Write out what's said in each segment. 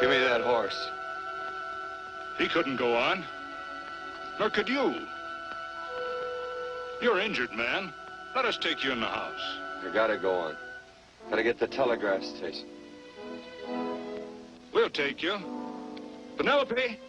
Give me that horse. He couldn't go on. Nor could you. You're injured, man. Let us take you in the house. You gotta go on. Gotta get to the telegraph station. We'll take you. Penelope!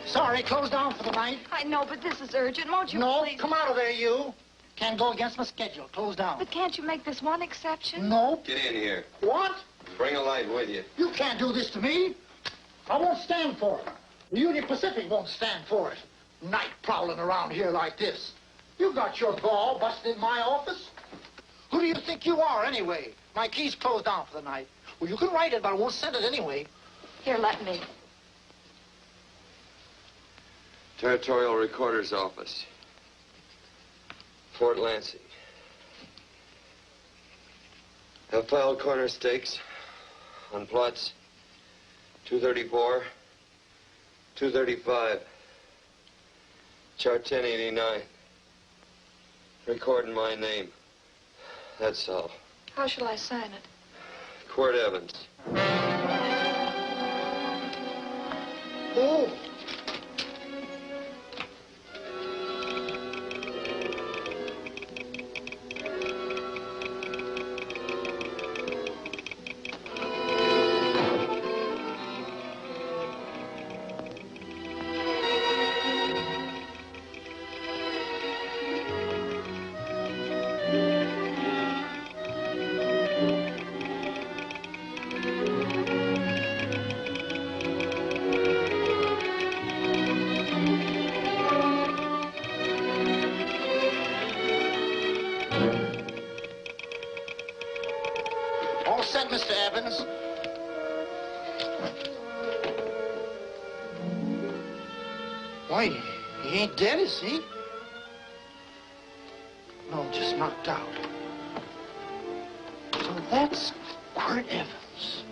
Sorry, closed down for the night. I know, but this is urgent. Won't you please? No, come out of there, you. Can't go against my schedule. Closed down. But can't you make this one exception? No. Get in here. What? Bring a light with you. You can't do this to me. I won't stand for it. The Union Pacific won't stand for it. Night prowling around here like this. You got your gall busting in my office? Who do you think you are, anyway? My key's closed down for the night. Well, you can write it, but I won't send it anyway. Here, let me. Territorial Recorder's Office. Fort Lansing. Have filed corner stakes on plots 234, 235, chart 1089. Recording my name. That's all. How shall I sign it? Quirt Evans. Oh. Mr. Evans. Why, he ain't dead, is he? No, just knocked out. So that's Quirt Evans.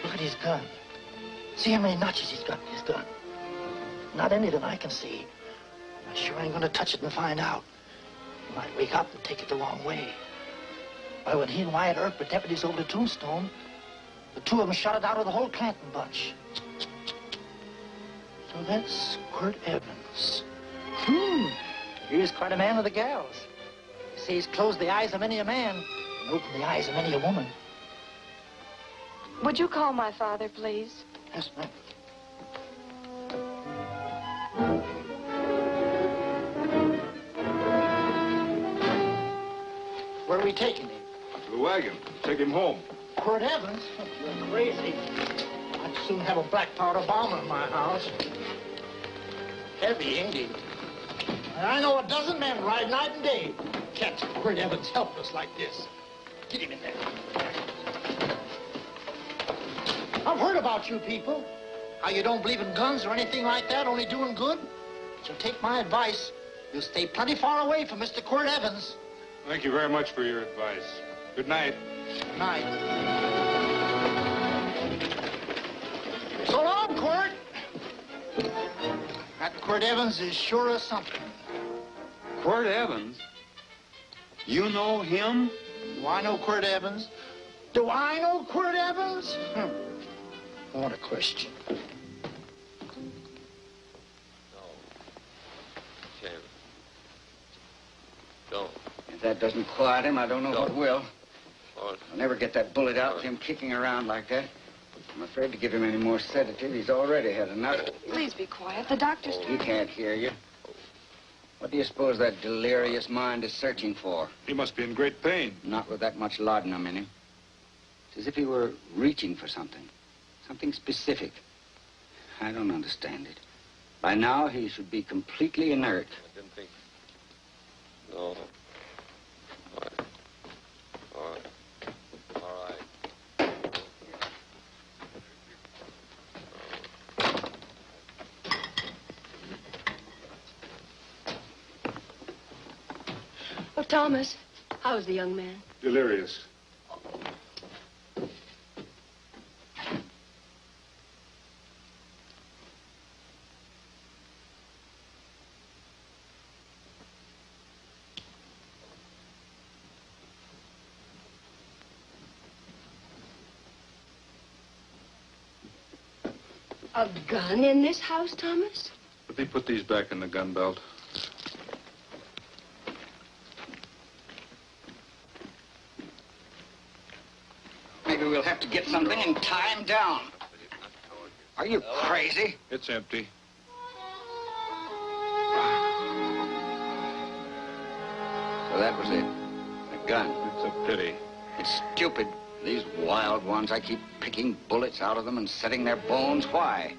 Look at his gun. See how many notches he's got in his gun. Not any that I can see. I sure ain't gonna touch it and find out. He might wake up and take it the wrong way. Why, when he and Wyatt Earp were deputies over to Tombstone, the two of them shot it out of the whole Clanton bunch. So that's Quirt Evans. He's quite a man with the gals. You see, he's closed the eyes of many a man and opened the eyes of many a woman. Would you call my father, please? Yes, ma'am. Where are we taking him? To the wagon. Take him home. Quirt Evans? You're crazy. I'd soon have a black powder bomb in my house. Heavy, ain't he? I know a dozen men ride night and day. Catch Quirt Evans helpless like this. Get him in there. I've heard about you people. How you don't believe in guns or anything like that, only doing good. So take my advice. You'll stay plenty far away from Mr. Quirt Evans. Thank you very much for your advice. Good night. Good night. So long, Quirt. That Quirt Evans is sure of something. Quirt Evans? You know him? Do I know Quirt Evans? Do I know Quirt Evans? What a question. No. Shame. Don't. If that doesn't quiet him, I don't know what will. Lord. I'll never get that bullet out with him kicking around like that. I'm afraid to give him any more sedative. He's already had enough. Please be quiet. The doctor's He can't hear you. What do you suppose that delirious mind is searching for? He must be in great pain. Not with that much laudanum in him. It's as if he were reaching for something. Something specific. I don't understand it. By now, he should be completely inert. I didn't think. No. All right. Oh, Thomas, how's the young man? Delirious. A gun in this house, Thomas? Let me put these back in the gun belt. Maybe we'll have to get something and tie him down. Are you crazy? It's empty. So that was it. A gun. It's a pity. It's stupid. These wild ones, I keep picking bullets out of them and setting their bones. Why?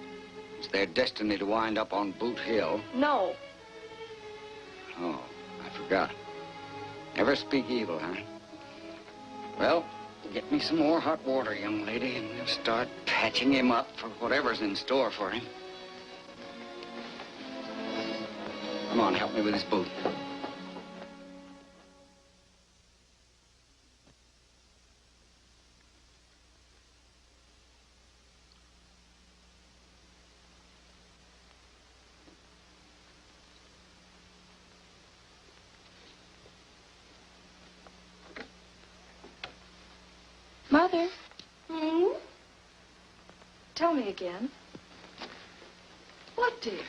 It's their destiny to wind up on Boot Hill. No. Oh, I forgot. Never speak evil, huh? Well, get me some more hot water, young lady, and we'll start patching him up for whatever's in store for him. Come on, help me with his boot. Mother, Hmm? tell me again. What, dear?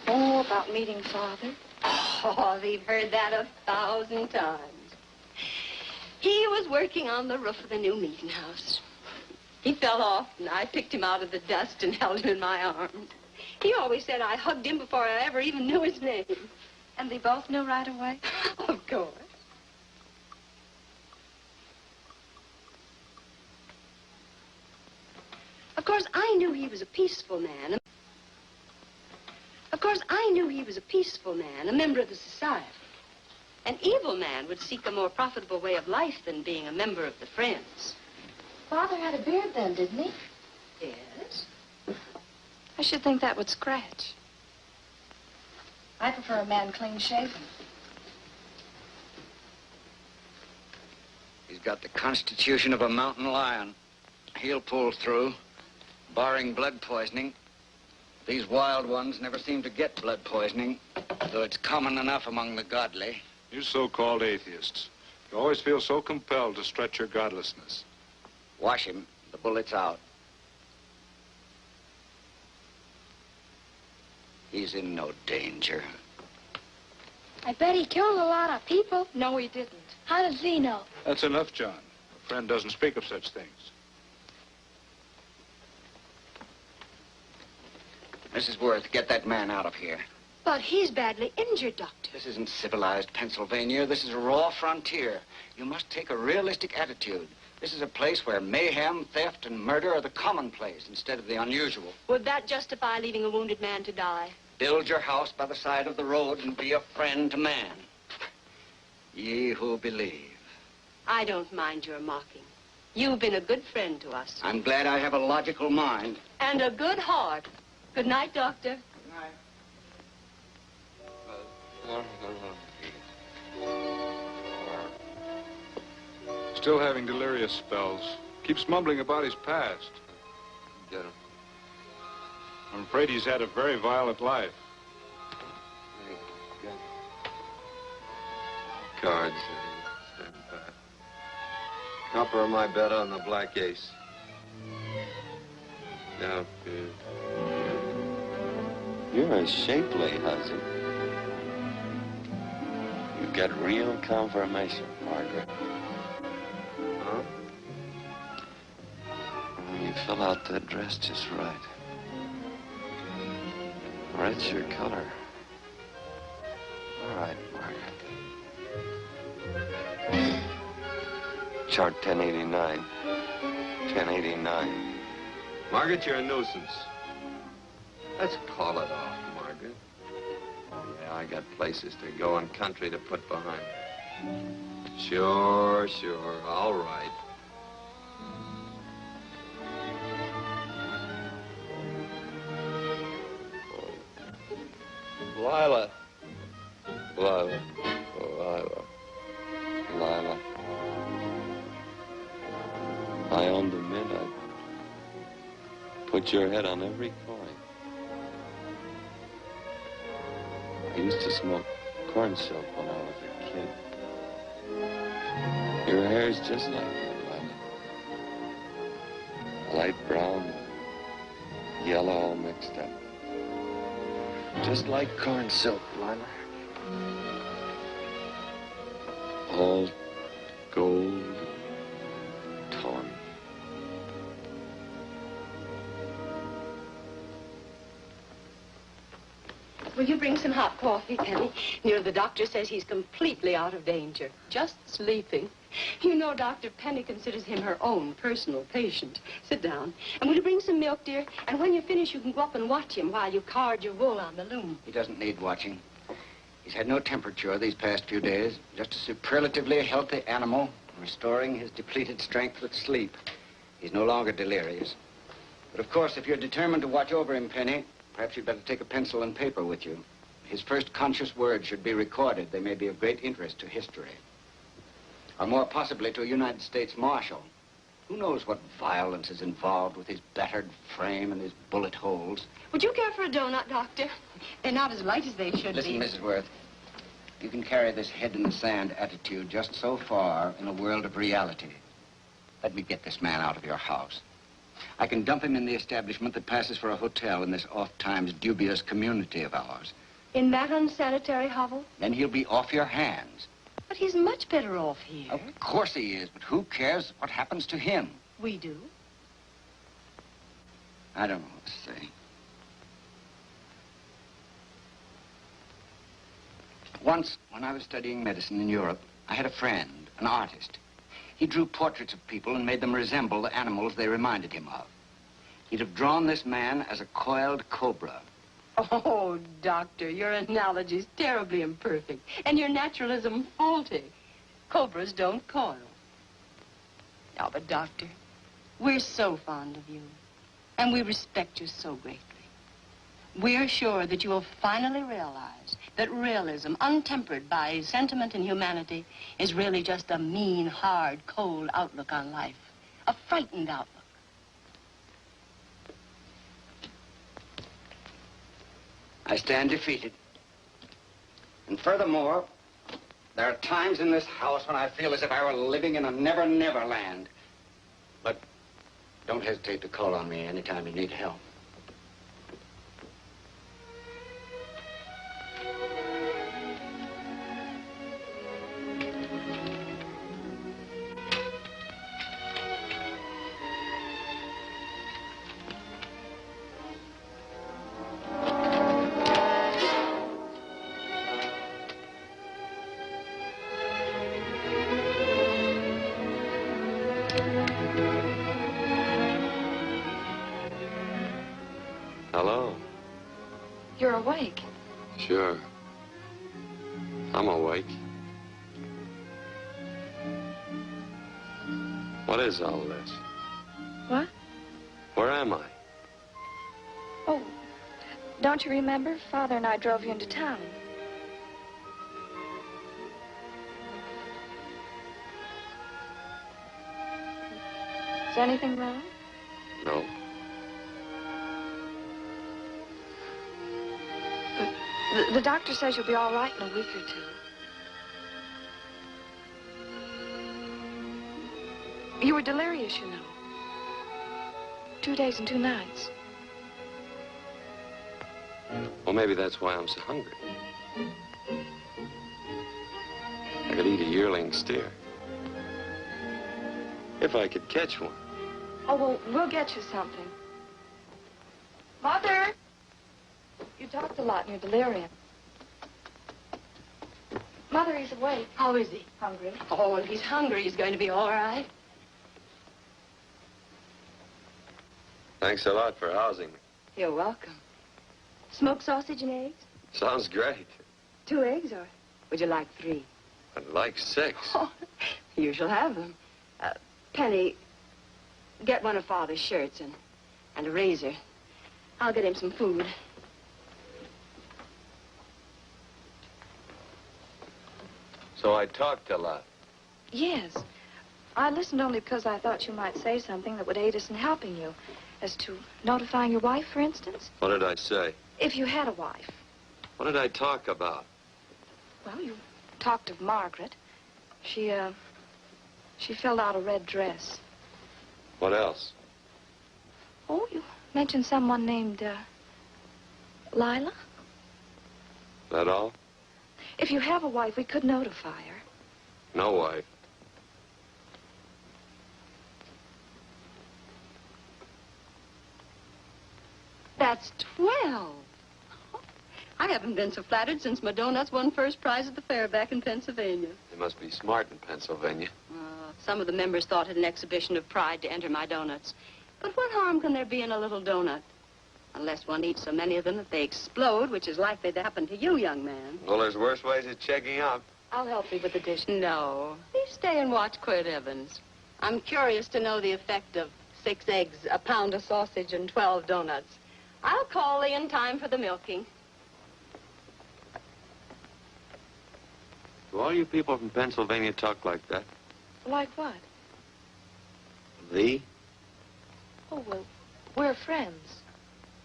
Oh, about meeting Father. Oh, we've heard that 1,000 times. He was working on the roof of the new meeting house. He fell off, and I picked him out of the dust and held him in my arms. He always said I hugged him before I ever even knew his name. And they both knew right away? Of course. Of course, I knew he was a peaceful man. Of course, I knew he was a peaceful man, a member of the society. An evil man would seek a more profitable way of life than being a member of the Friends. Father had a beard then, didn't he? Yes? I should think that would scratch. I prefer a man clean-shaven. He's got the constitution of a mountain lion. He'll pull through, barring blood poisoning. These wild ones never seem to get blood poisoning, though it's common enough among the godly. You so-called atheists. You always feel so compelled to stretch your godlessness. Wash him. The bullet's out. He's in no danger. I bet he killed a lot of people. No, he didn't. How does he know? That's enough, John. A friend doesn't speak of such things. Mrs. Worth, get that man out of here. But he's badly injured, Doctor. This isn't civilized Pennsylvania. This is a raw frontier. You must take a realistic attitude. This is a place where mayhem, theft, and murder are the commonplace instead of the unusual. Would that justify leaving a wounded man to die? Build your house by the side of the road and be a friend to man. Ye who believe. I don't mind your mocking. You've been a good friend to us. I'm glad I have a logical mind. And a good heart. Good night, Doctor. Still having delirious spells. Keeps mumbling about his past. Get him. I'm afraid he's had a very violent life. Hey, get him. Cards. Copper on my bet on the black ace. Now, you're a shapely husband. You got real confirmation, Margaret. Huh? Oh, you fill out that dress just right. Red's your color. All right, Margaret. Chart 1089. 1089. Margaret, you're a nuisance. Let's call it off, Margaret. Yeah, I got places to go and country to put behind me. Sure, sure. All right. Lila. Lila. Oh, Lila. Lila. I owned a mint. I'd put your head on every coin. I used to smoke corn silk when I was a kid. Your hair's just like that, Lila. Light brown, yellow all mixed up. Just like corn silk, Lila. All gold, torn. Will you bring some hot coffee, Penny? You know, the doctor says he's completely out of danger. Just sleeping. You know, Dr. Penny considers him her own personal patient. Sit down. And will you bring some milk, dear? And when you finish, you can go up and watch him while you card your wool on the loom. He doesn't need watching. He's had no temperature these past few days. Just a superlatively healthy animal, restoring his depleted strength with sleep. He's no longer delirious. But of course, if you're determined to watch over him, Penny, perhaps you'd better take a pencil and paper with you. His first conscious words should be recorded. They may be of great interest to history. Or more possibly to a United States Marshal. Who knows what violence is involved with his battered frame and his bullet holes. Would you care for a donut, Doctor? They're not as light as they should Listen, be. Mrs. Worth, you can carry this head-in-the-sand attitude just so far in a world of reality. Let me get this man out of your house. I can dump him in the establishment that passes for a hotel in this oft-times dubious community of ours. In that unsanitary hovel? Then he'll be off your hands. But he's much better off here. Of course he is, but who cares what happens to him? We do. I don't know what to say. Once, when I was studying medicine in Europe, I had a friend, an artist. He drew portraits of people and made them resemble the animals they reminded him of. He'd have drawn this man as a coiled cobra. Oh, Doctor, your analogy's terribly imperfect, and your naturalism faulty. Cobras don't coil. Oh, but Doctor, we're so fond of you, and we respect you so greatly. We're sure that you will finally realize that realism, untempered by sentiment and humanity, is really just a mean, hard, cold outlook on life. A frightened outlook. I stand defeated. And furthermore, there are times in this house when I feel as if I were living in a never-never land. But don't hesitate to call on me anytime you need help. Hello? You're awake. Sure. I'm awake. What is all this? What? Where am I? Oh, don't you remember? Father and I drove you into town. Is anything wrong? No. The doctor says you'll be all right in a week or two. You were delirious, you know. 2 days and 2 nights. Well, maybe that's why I'm so hungry. I could eat a yearling steer. If I could catch one. Oh, well, we'll get you something. Mother! You talked a lot in your delirium. Mother, he's awake. How is he? Hungry. Oh, well, if he's hungry, he's going to be all right. Thanks a lot for housing me. You're welcome. Smoked sausage and eggs? Sounds great. 2 eggs, or would you like 3? I'd like 6. Oh, you shall have them. Penny, get one of Father's shirts and a razor. I'll get him some food. So I talked a lot. Yes. I listened only because I thought you might say something that would aid us in helping you. As to notifying your wife, for instance. What did I say? If you had a wife. What did I talk about? Well, you talked of Margaret. She filled out a red dress. What else? Oh, you mentioned someone named, Lila? That all? If you have a wife, we could notify her. No wife. That's 12. I haven't been so flattered since my donuts won first prize at the fair back in Pennsylvania. They must be smart in Pennsylvania. Some of the members thought it an exhibition of pride to enter my donuts. But what harm can there be in a little donut? Unless one eats so many of them that they explode, which is likely to happen to you, young man. Well, there's worse ways of checking up. I'll help you with the dish. No. You stay and watch Quirt Evans. I'm curious to know the effect of 6 eggs, a pound of sausage, and 12 donuts. I'll call Lee in time for the milking. Do all you people from Pennsylvania talk like that? Like what? Thee? Oh, well, we're friends.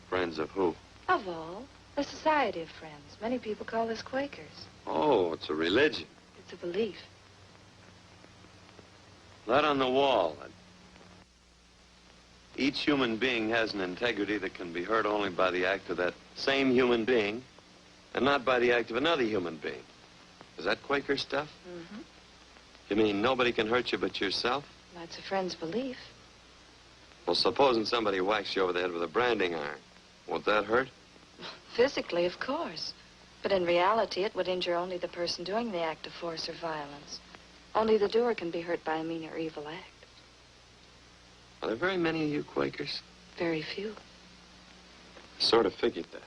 Friends of who? Of all. A society of friends. Many people call us Quakers. Oh, it's a religion. It's a belief. That on the wall. Each human being has an integrity that can be hurt only by the act of that same human being, and not by the act of another human being. Is that Quaker stuff? Mm-hmm. You mean nobody can hurt you but yourself? That's a friend's belief. Well, supposing somebody whacks you over the head with a branding iron. Won't that hurt? Physically, of course. But in reality, it would injure only the person doing the act of force or violence. Only the doer can be hurt by a mean or evil act. Are there very many of you Quakers? Very few. I sort of figured that.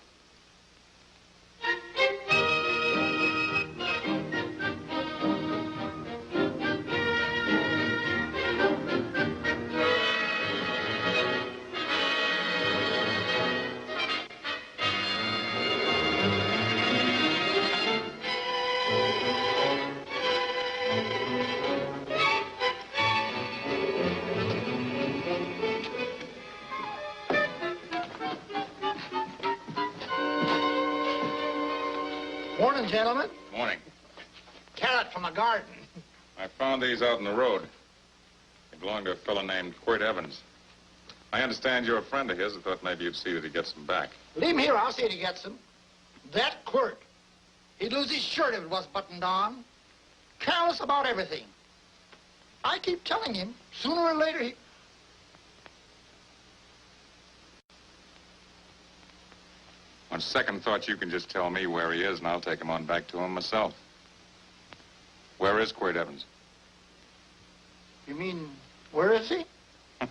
Morning, gentlemen. Morning. Carrot from a garden. I found these out in the road. They belong to a fellow named Quirt Evans. I understand you're a friend of his. I thought maybe you'd see that he gets them back. Leave him here. I'll see that he gets them. That Quirt. He'd lose his shirt if it was buttoned on. Careless about everything. I keep telling him, sooner or later he... On second thought, you can just tell me where he is, and I'll take him on back to him myself. Where is Quirt Evans? You mean, where is he? You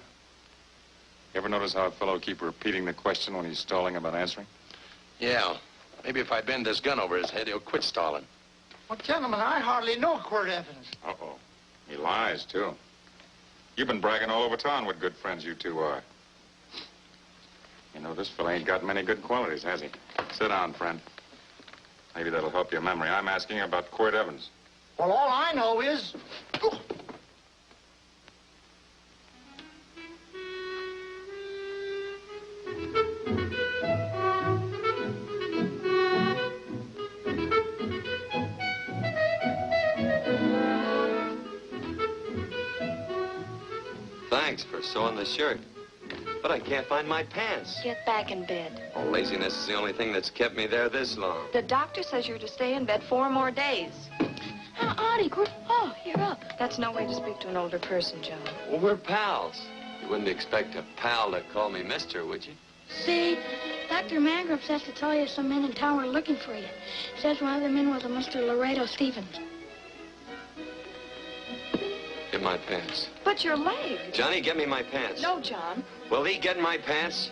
ever notice how a fellow keep repeating the question when he's stalling about answering? Yeah. Maybe if I bend this gun over his head, he'll quit stalling. Well, gentlemen, I hardly know Quirt Evans. Uh-oh. He lies, too. You've been bragging all over town what good friends you two are. You know, this fella ain't got many good qualities, has he? Sit down, friend. Maybe that'll help your memory. I'm asking you about Quirt Evans. Well, all I know is... Oh. Thanks for sewing the shirt. But I can't find my pants. Get back in bed. Oh, laziness is the only thing that's kept me there this long. The doctor says you're to stay in bed 4 more days. Auntie, Quirt. Oh, you're up. That's no way to speak to an older person, John. Well, we're pals. You wouldn't expect a pal to call me mister, would you? See, Dr. Mangrum says to tell you some men in town are looking for you. Says one of the men was a Mr. Laredo Stevens. Get my pants. But your leg. Johnny, get me my pants. No, John. Will he get my pants?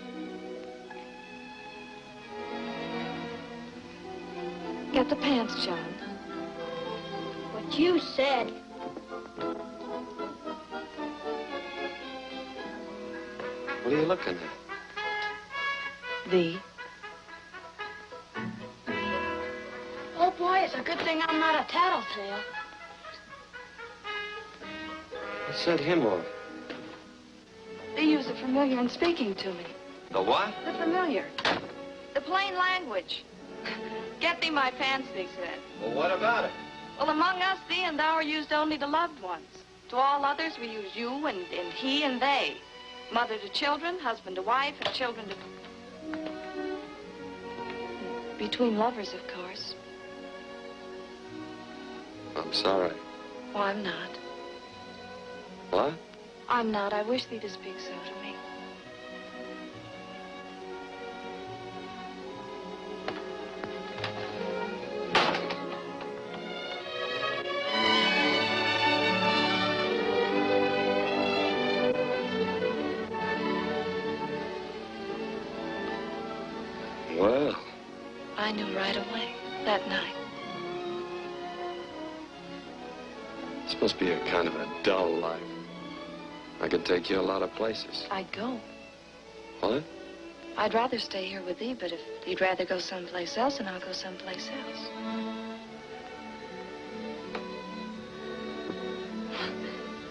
Get the pants, John. What you said. What are you looking at? The. Oh, boy, it's a good thing I'm not a tattletale. What set him off? They use the familiar in speaking to me. The what? The familiar. The plain language. Get thee my pants, they said. Well, what about it? Well, among us, thee and thou are used only to loved ones. To all others, we use you and he and they. Mother to children, husband to wife, and children to... Between lovers, of course. I'm sorry. Oh, I'm not. What? I'm not. I wish thee to speak so to me. Well. I knew right away, that night. This must be a kind of a dull life. I could take you a lot of places. I'd go. What? I'd rather stay here with thee, but if you'd rather go someplace else, then I'll go someplace else.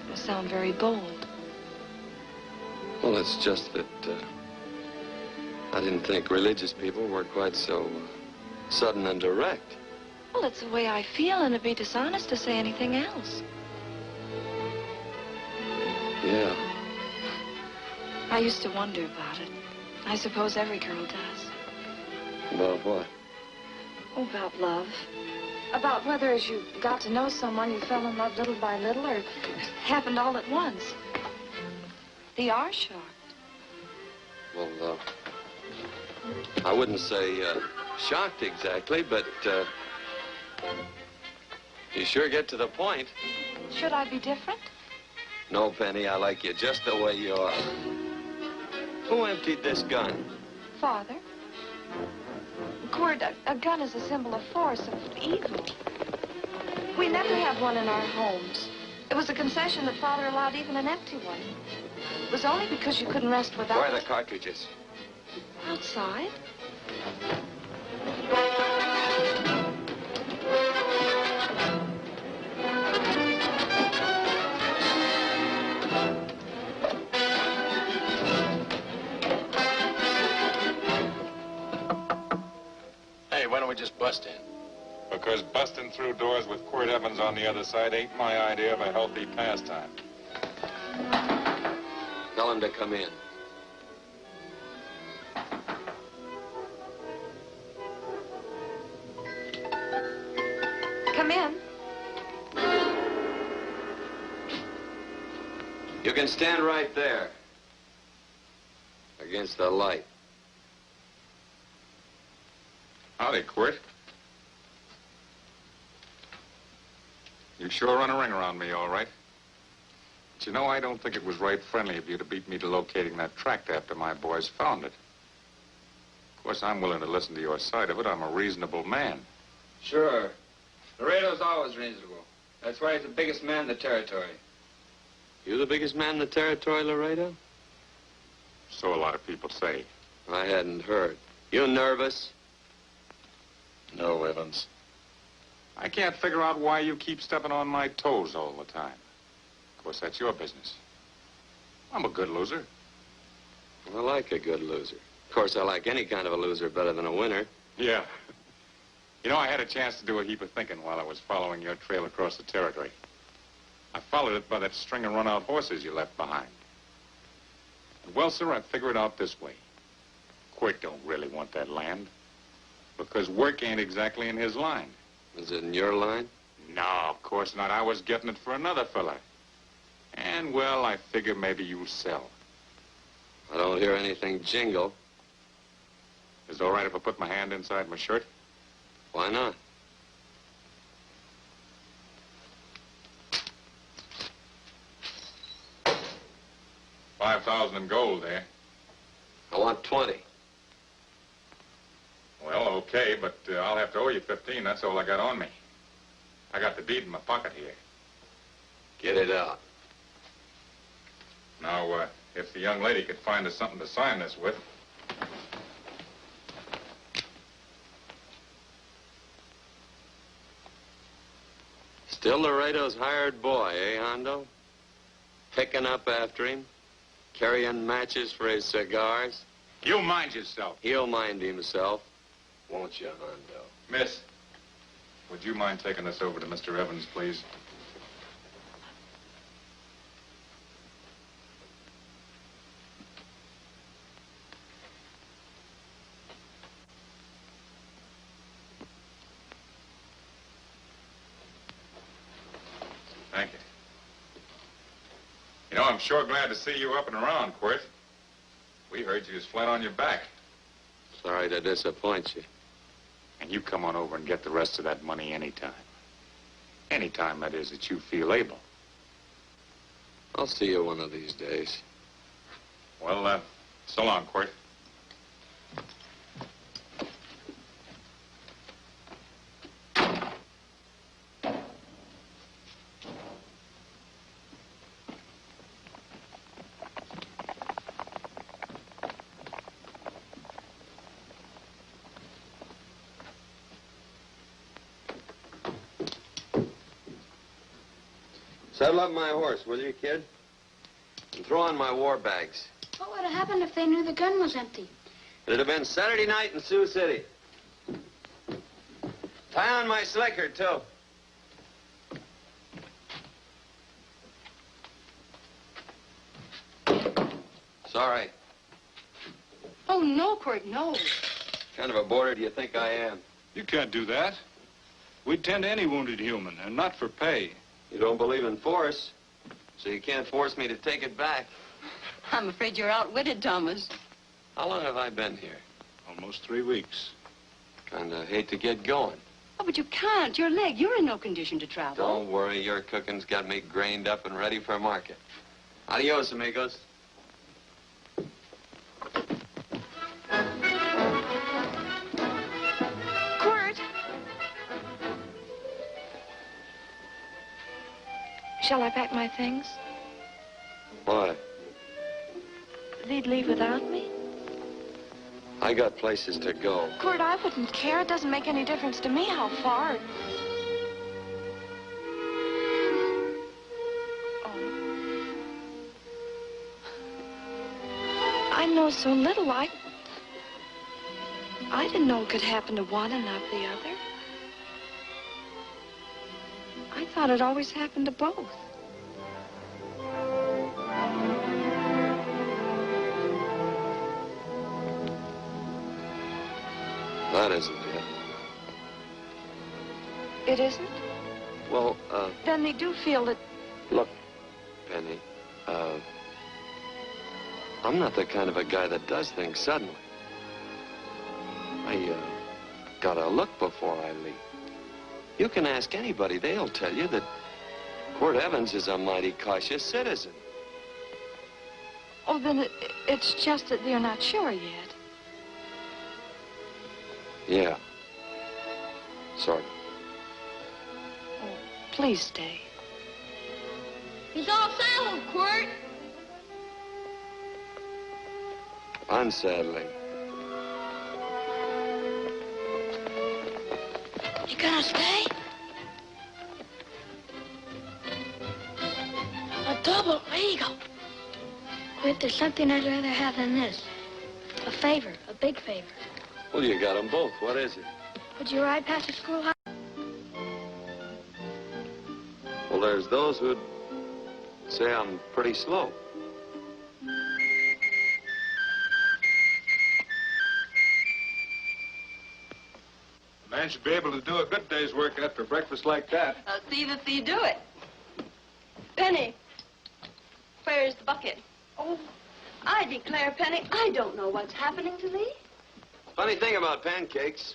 You sound very bold. Well, it's just that I didn't think religious people were quite so sudden and direct. Well, it's the way I feel, and it'd be dishonest to say anything else. Yeah. I used to wonder about it. I suppose every girl does. About what? Oh, about love. About whether as you got to know someone, you fell in love little by little, or it happened all at once. They are shocked. Well, I wouldn't say shocked exactly, but you sure get to the point. Should I be different? No, Penny, I like you just the way you are. Who emptied this gun? Father. Quirt, a gun is a symbol of force, of evil. We never have one in our homes. It was a concession that Father allowed even an empty one. It was only because you couldn't rest without... Where are the cartridges? Outside. Hey, why don't we just bust in? Because busting through doors with Quirt Evans on the other side ain't my idea of a healthy pastime. Tell him to come in. Come in. You can stand right there. Against the light. Howdy, Quirt. You sure run a ring around me, all right. But you know, I don't think it was right friendly of you to beat me to locating that tract after my boys found it. Of course, I'm willing to listen to your side of it. I'm a reasonable man. Sure. Laredo's always reasonable. That's why he's the biggest man in the territory. You the biggest man in the territory, Laredo? So a lot of people say. I hadn't heard. You nervous? No, Evans. I can't figure out why you keep stepping on my toes all the time. Of course, that's your business. I'm a good loser. I like a good loser. Of course, I like any kind of a loser better than a winner. Yeah. You know, I had a chance to do a heap of thinking while I was following your trail across the territory. I followed it by that string of run-out horses you left behind. And well, sir, I figured it out this way. Quirt don't really want that land. Because work ain't exactly in his line. Is it in your line? No, of course not. I was getting it for another fella. And, well, I figure maybe you'll sell. I don't hear anything jingle. Is it all right if I put my hand inside my shirt? Why not? $5,000 in gold, eh? I want 20. Well, okay, but I'll have to owe you 15. That's all I got on me. I got the deed in my pocket here. Get it out. Now, if the young lady could find us something to sign this with. Still Laredo's hired boy, eh, Hondo? Picking up after him, carrying matches for his cigars. You mind yourself. He'll mind himself. Won't you, Hondo? Miss, would you mind taking this over to Mr. Evans, please? Thank you. You know, I'm sure glad to see you up and around, Quirt. We heard you was flat on your back. Sorry to disappoint you. And you come on over and get the rest of that money anytime. Anytime, that is, that you feel able. I'll see you one of these days. Well, so long, Quirt. Saddle up my horse, will you, kid? And throw on my war bags. What would have happened if they knew the gun was empty? It'd have been Saturday night in Sioux City. Tie on my slicker, too. Sorry. Oh, no, Quirt, no. What kind of a boarder do you think I am? You can't do that. We'd tend to any wounded human, and not for pay. You don't believe in force, so you can't force me to take it back. I'm afraid you're outwitted, Thomas. How long have I been here? Almost 3 weeks. Kinda hate to get going. Oh, but you can't. Your leg, you're in no condition to travel. Don't worry, your cooking's got me grained up and ready for market. Adios, amigos. Quirt! Shall I pack my things? Why? They'd leave without me? I got places to go. Quirt, I wouldn't care. It doesn't make any difference to me how far. Oh. I know so little. I didn't know it could happen to one and not the other. I thought it always happened to both. That isn't it. It isn't? Well, Then they do feel that... look, Penny, I'm not the kind of a guy that does things suddenly. I, gotta look before I leave. You can ask anybody. They'll tell you that Quirt Evans is a mighty cautious citizen. Oh, then it's just that they're not sure yet. Yeah. Sort of. Oh, please stay. He's all saddled, Quirt. Unsaddling. You gonna stay? A double eagle. Quirt, there's something I'd rather have than this. A favor, a big favor. Well, you got them both. What is it? Would you ride past the schoolhouse? Well, there's those who'd say I'm pretty slow. A man should be able to do a good day's work after breakfast like that. I'll see that you do it. Penny, where's the bucket? Oh, I declare, Penny, I don't know what's happening to me. Funny thing about pancakes,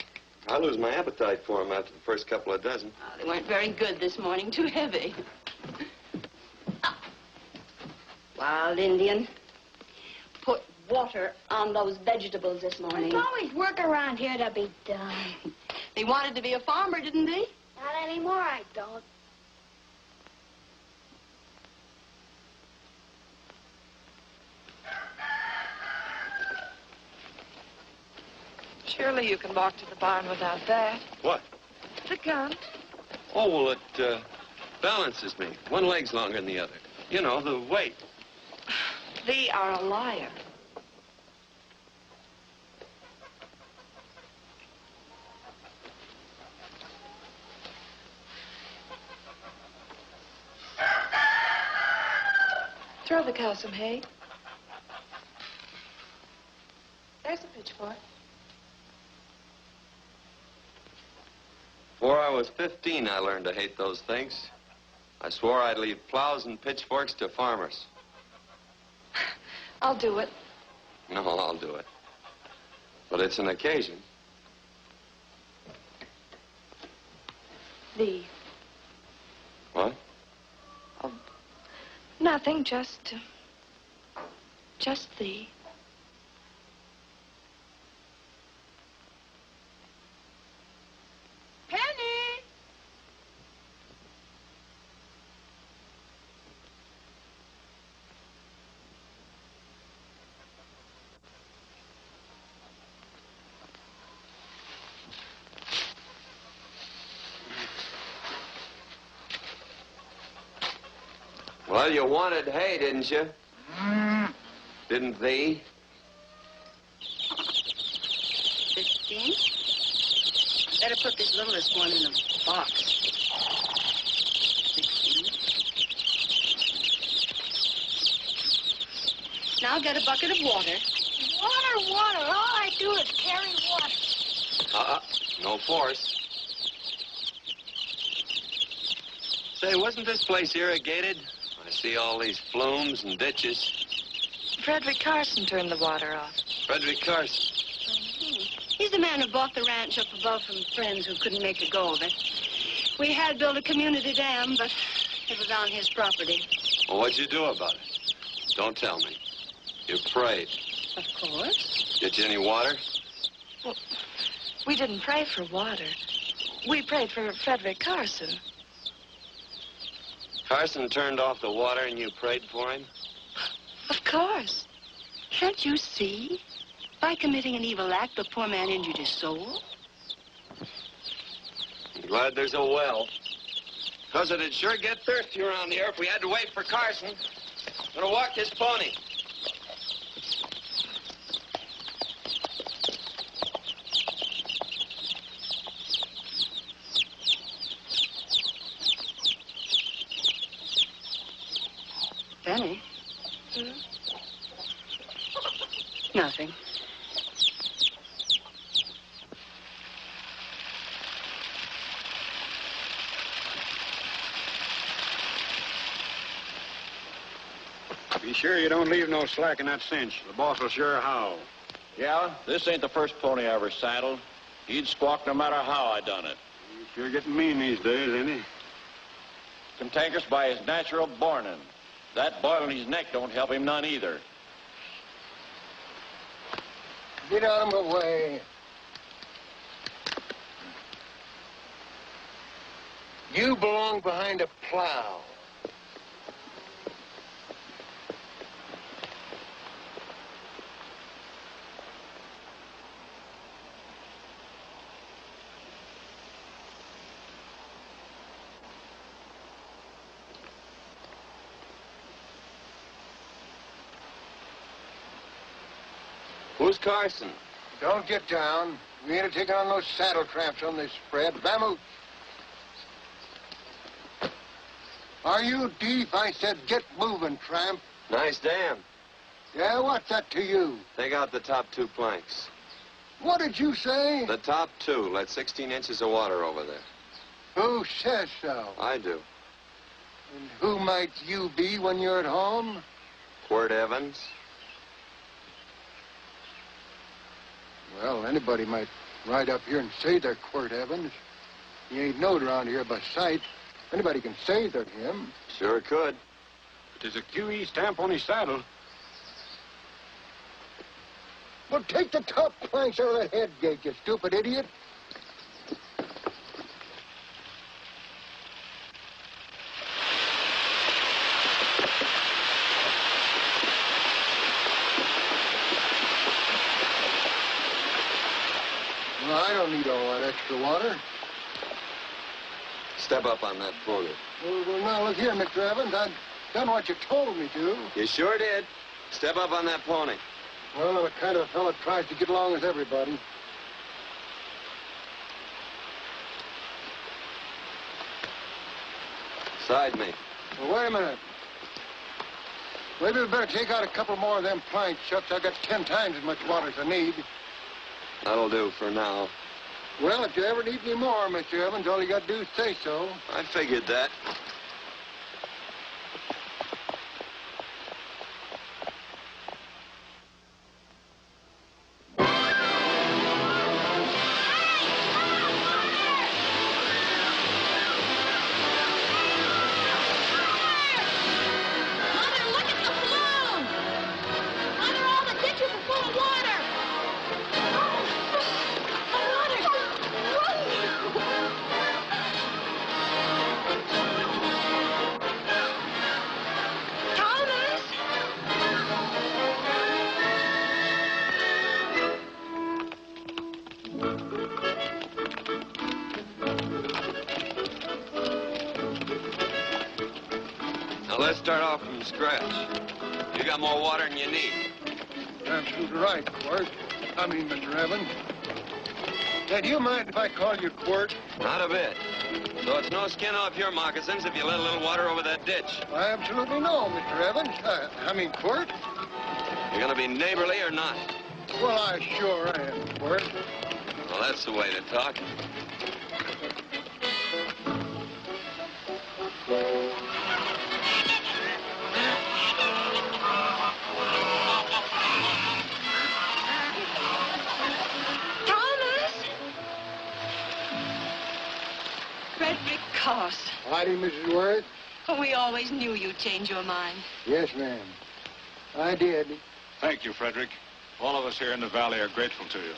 I lose my appetite for them after the first couple of dozen. Oh, they weren't very good this morning, too heavy. Wild Indian, put water on those vegetables this morning. There's always work around here to be done. He wanted to be a farmer, didn't he? Not anymore, I don't. Surely you can walk to the barn without that. What? The gun. Oh, well, it balances me. One leg's longer than the other. You know, the weight. Thee are a liar. Throw the cow some hay. There's a pitchfork. Before I was 15, I learned to hate those things. I swore I'd leave plows and pitchforks to farmers. I'll do it. No, I'll do it. But it's an occasion. Thee. What? Oh, nothing, just thee. Penny! Well, you wanted hay, didn't you? Didn't thee? 15. Better put this littlest one in a box. 16. Now get a bucket of water. Water, water. All I do is carry water. No force. Say, wasn't this place irrigated? I see all these flumes and ditches. Frederick Carson turned the water off. Frederick Carson. He's the man who bought the ranch up above from friends who couldn't make a go of it. We had built a community dam, but it was on his property. Well, what'd you do about it? Don't tell me. You prayed. Of course. Get you any water? Well, we didn't pray for water. We prayed for Frederick Carson. Carson turned off the water and you prayed for him? Of course. Can't you see? By committing an evil act, the poor man injured his soul. I'm glad there's a well. Because it'd sure get thirsty around here if we had to wait for Carson. I'm gonna walk his pony. Benny? Nothing. Be sure you don't leave no slack in that cinch. The boss will sure howl. Yeah, this ain't the first pony I ever saddled. He'd squawk no matter how I done it. He's sure getting mean these days, ain't he? Cantankerous by his natural bornin'. That boil in his neck don't help him none either. Get out of my way. You belong behind a plow. Who's Carson? Don't get down. We ain't taking on no saddle tramps on this spread. Vamoose. Are you deep? I said get moving, tramp. Nice dam. Yeah, what's that to you? Take out the top 2 planks. What did you say? The top 2. Let 16 inches of water over there. Who says so? I do. And who might you be when you're at home? Quirt Evans. Well, anybody might ride up here and say they're Quirt Evans. He ain't known around here by sight. Anybody can say they're him. Sure could. There's a QE stamp on his saddle. Well, take the top planks out of that head gate, you stupid idiot. Well, I don't need all that extra water. Step up on that pony. Well, now, look here, Mr. Evans. I've done what you told me to. You sure did. Step up on that pony. Well, I'm the kind of a fellow that tries to get along with everybody. Side me. Well, wait a minute. Maybe we better take out a couple more of them planks, Chucks. I got 10 times as much water as I need. That'll do for now. Well, if you ever need any more, Mr. Evans, all you got to do is say so. I figured that. Now, let's start off from scratch. You got more water than you need. You're absolutely right, Quirt. I mean, Mr. Evans. Hey, do you mind if I call you Quirt? Not a bit. So it's no skin off your moccasins if you let a little water over that ditch. I absolutely know, Mr. Evans. I mean, Quirt. You're gonna be neighborly or not? Well, I sure am, Quirt. Well, that's the way to talk. Frederick Carson. Howdy, Mrs. Worth. We always knew you'd change your mind. Yes, ma'am. I did. Thank you, Frederick. All of us here in the valley are grateful to you.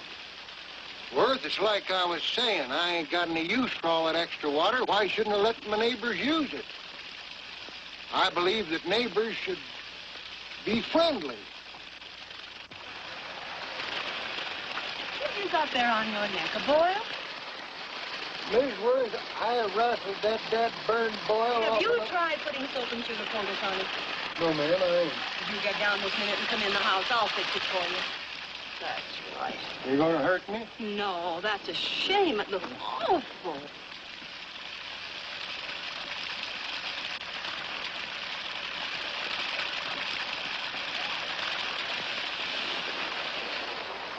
Worth, it's like I was saying. I ain't got any use for all that extra water. Why shouldn't I let my neighbors use it? I believe that neighbors should be friendly. What you got there on your neck, a boil? Miss Worth, I rustled that burned boil Have off you of tried putting soap and sugar poultice on it? No, ma'am, I ain't. If you get down this minute and come in the house, I'll fix it for you. That's right. You gonna hurt me? No, that's a shame. It looks awful.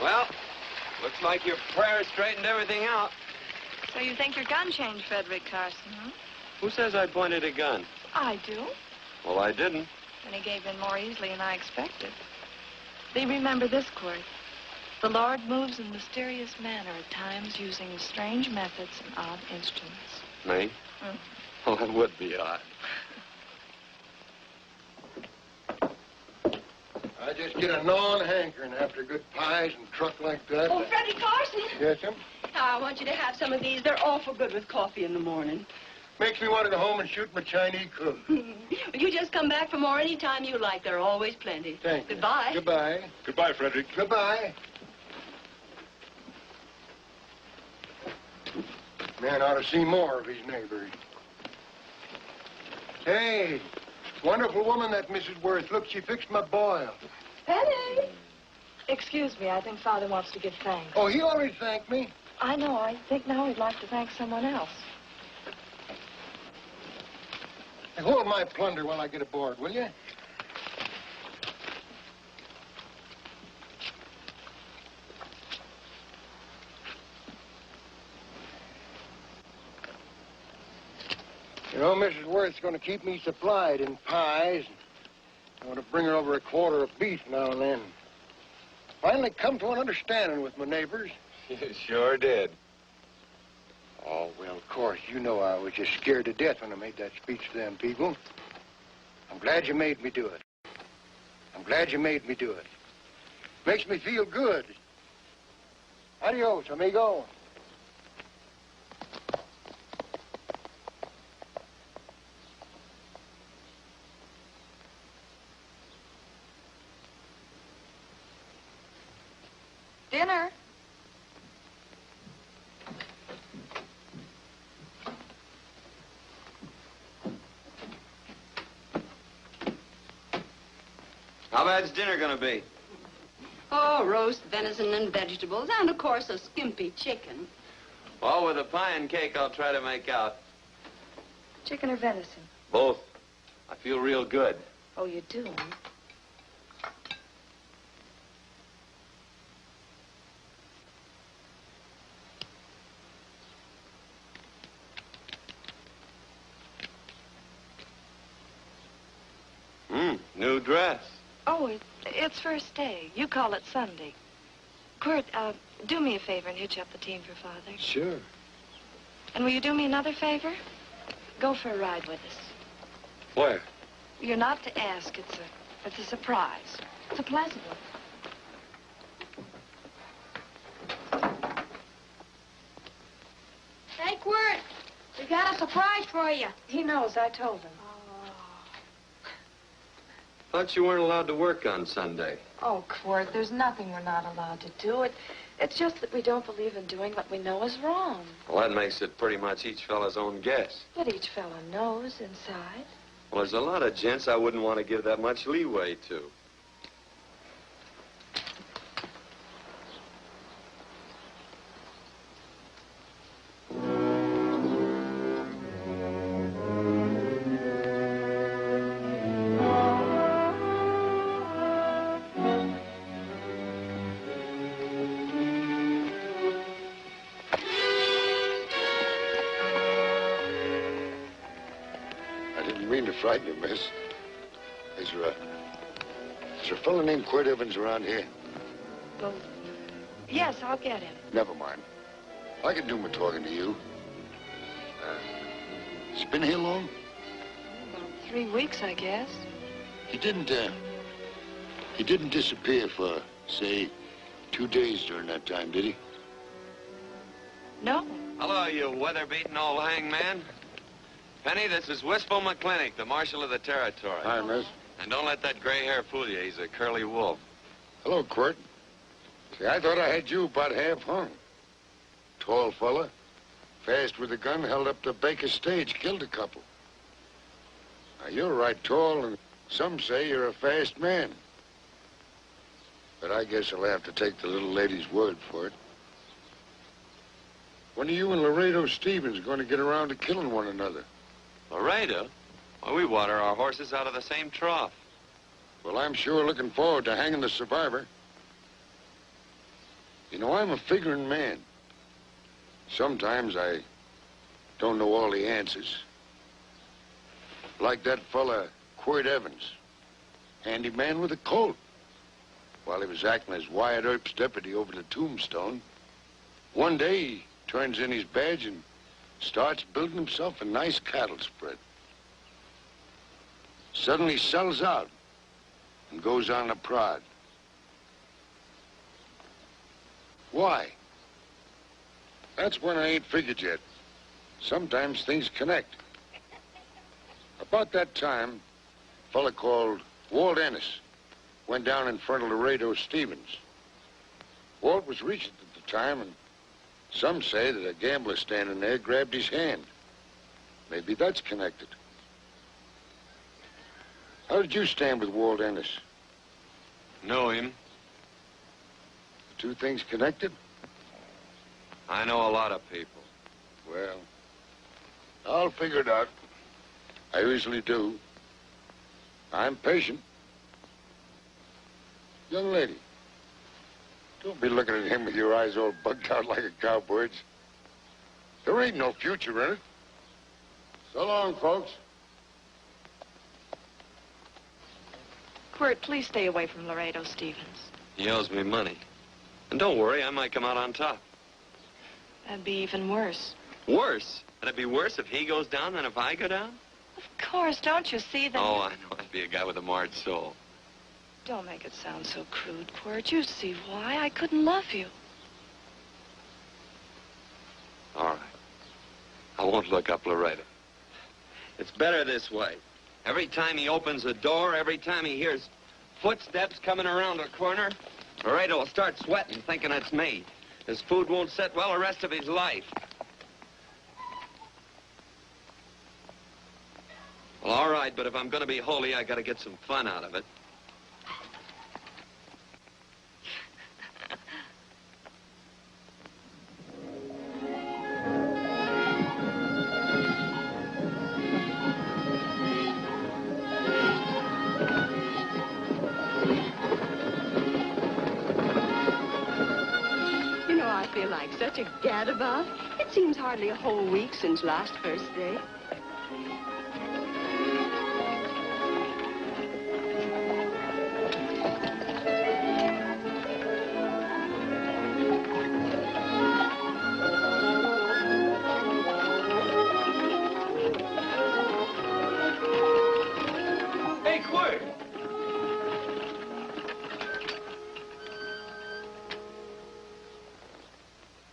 Well, looks like your prayers straightened everything out. So you think your gun changed, Frederick Carson, huh? Who says I pointed a gun? I do. Well, I didn't. And he gave in more easily than I expected. Do you remember this, Quirt? The Lord moves in mysterious manner at times using strange methods and odd instruments. Me? Well, that would be odd. I just get a gnawing hankering after good pies and truck like that. Oh, Frederick Carson. Yes, ma'am? I want you to have some of these. They're awful good with coffee in the morning. Makes me want to go home and shoot my Chinese cook. You just come back for more any time you like. There are always plenty. Thank you. Goodbye. Goodbye. Goodbye, Frederick. Goodbye. Man ought to see more of his neighbors. Hey, wonderful woman, that Mrs. Worth. Look, she fixed my boil. Penny! Excuse me, I think Father wants to give thanks. Oh, he already thanked me. I know. I think now he'd like to thank someone else. Hey, hold my plunder while I get aboard, will you? You know, Mrs. Worth's going to keep me supplied in pies. I want to bring her over a quarter of beef now and then. finally come to an understanding with my neighbors. You sure did. Oh, well, of course, you know I was just scared to death when I made that speech to them people. I'm glad you made me do it. I'm glad you made me do it. Makes me feel good. Adios, amigo. Dinner. How bad's dinner gonna be? Oh, roast venison and vegetables, and of course a skimpy chicken. Well, with a pie and cake, I'll try to make out. Chicken or venison? Both. I feel real good. Oh, you do? New dress. Oh, it's first day. You call it Sunday. Quirt, do me a favor and hitch up the team for Father. Sure. And will you do me another favor? Go for a ride with us. Where? You're not to ask. It's a surprise. It's a pleasant one. Hey, Quirt, we got a surprise for you. He knows. I told him. Thought you weren't allowed to work on Sunday. Oh, Quirt, there's nothing we're not allowed to do. It's just that we don't believe in doing what we know is wrong. Well, that makes it pretty much each fella's own guess. But each fellow knows inside. Well, there's a lot of gents I wouldn't want to give that much leeway to. Frighten you, miss. Is there a fellow named Quirt Evans around here? Well, yes, I'll get him. Never mind. I can do my talking to you. He's been here long? About 3 weeks, I guess. He didn't disappear for, say, 2 days during that time, did he? No. Hello, you weather-beaten old hangman. Penny, this is Wistful McClintock, the Marshal of the Territory. Hi, miss. And don't let that gray hair fool you. He's a curly wolf. Hello, Quirt. See, I thought I had you about half hung. Tall fella, fast with a gun, held up the Baker stage, killed a couple. Now, you're right tall, and some say you're a fast man. But I guess I'll have to take the little lady's word for it. When are you and Laredo Stevens going to get around to killing one another? Laredo? Well, we water our horses out of the same trough. Well, I'm sure looking forward to hanging the survivor. You know, I'm a figuring man. Sometimes I don't know all the answers. Like that fella, Quirt Evans. Handy man with a Colt. While he was acting as Wyatt Earp's deputy over the Tombstone, one day he turns in his badge and starts building himself a nice cattle spread. Suddenly sells out and goes on a prod. Why? That's when I ain't figured yet. Sometimes things connect. About that time, a fella called Walt Ennis went down in front of Laredo Stevens. Walt was regent at the time, and some say that a gambler standing there grabbed his hand. Maybe that's connected. How did you stand with Walt Ennis? Know him. The two things connected? I know a lot of people. Well, I'll figure it out. I usually do. I'm patient. Young lady, don't be looking at him with your eyes all bugged out like a cowbird's. There ain't no future in it. So long, folks. Quirt, please stay away from Laredo Stevens. He owes me money. And don't worry, I might come out on top. That'd be even worse. Worse? Would it be worse if he goes down than if I go down? Of course, don't you see that? Oh, I know. I'd be a guy with a marred soul. Don't make it sound so crude, Quirt. You see why I couldn't love you. All right. I won't look up Laredo. It's better this way. Every time he opens a door, every time he hears footsteps coming around a corner, Laredo will start sweating, thinking it's me. His food won't set well the rest of his life. Well, all right, but if I'm going to be holy, I got to get some fun out of it. I feel like such a gadabout. It seems hardly a whole week since last first day. Hey, Quirt!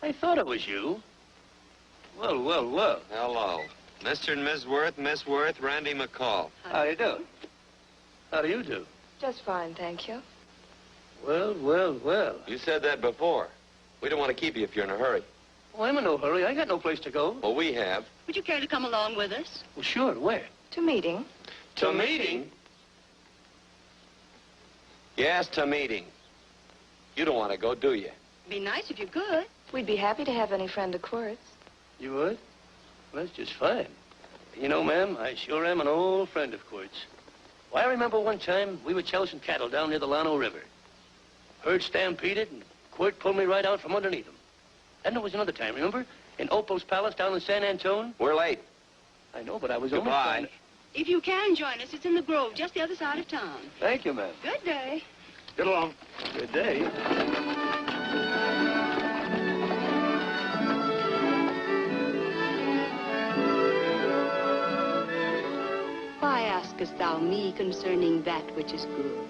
I thought it was you. Well, well, well. Hello. Mr. and Miss Worth, Miss Worth, Randy McCall. How you do? How do you do? Just fine, thank you. Well, well, well. You said that before. We don't want to keep you if you're in a hurry. Oh, I'm in no hurry. I got no place to go. Well, we have. Would you care to come along with us? Well, sure. Where? To meeting. To meeting? Yes, to meeting. You don't want to go, do you? Be nice if you could. We'd be happy to have any friend of Quirt's. You would? Well, that's just fine. You know, ma'am, I sure am an old friend of Quirt's. Why, I remember one time we were chousing cattle down near the Llano River. Herd stampeded, and Quirt pulled me right out from underneath him. And there was another time, remember? In Opal's Palace down in San Antone? We're late. I know, but I was Goodbye. only trying to... If you can join us, it's in the Grove, just the other side of town. Thank you, ma'am. Good day. Get along. Good day. Why askest thou me concerning that which is good?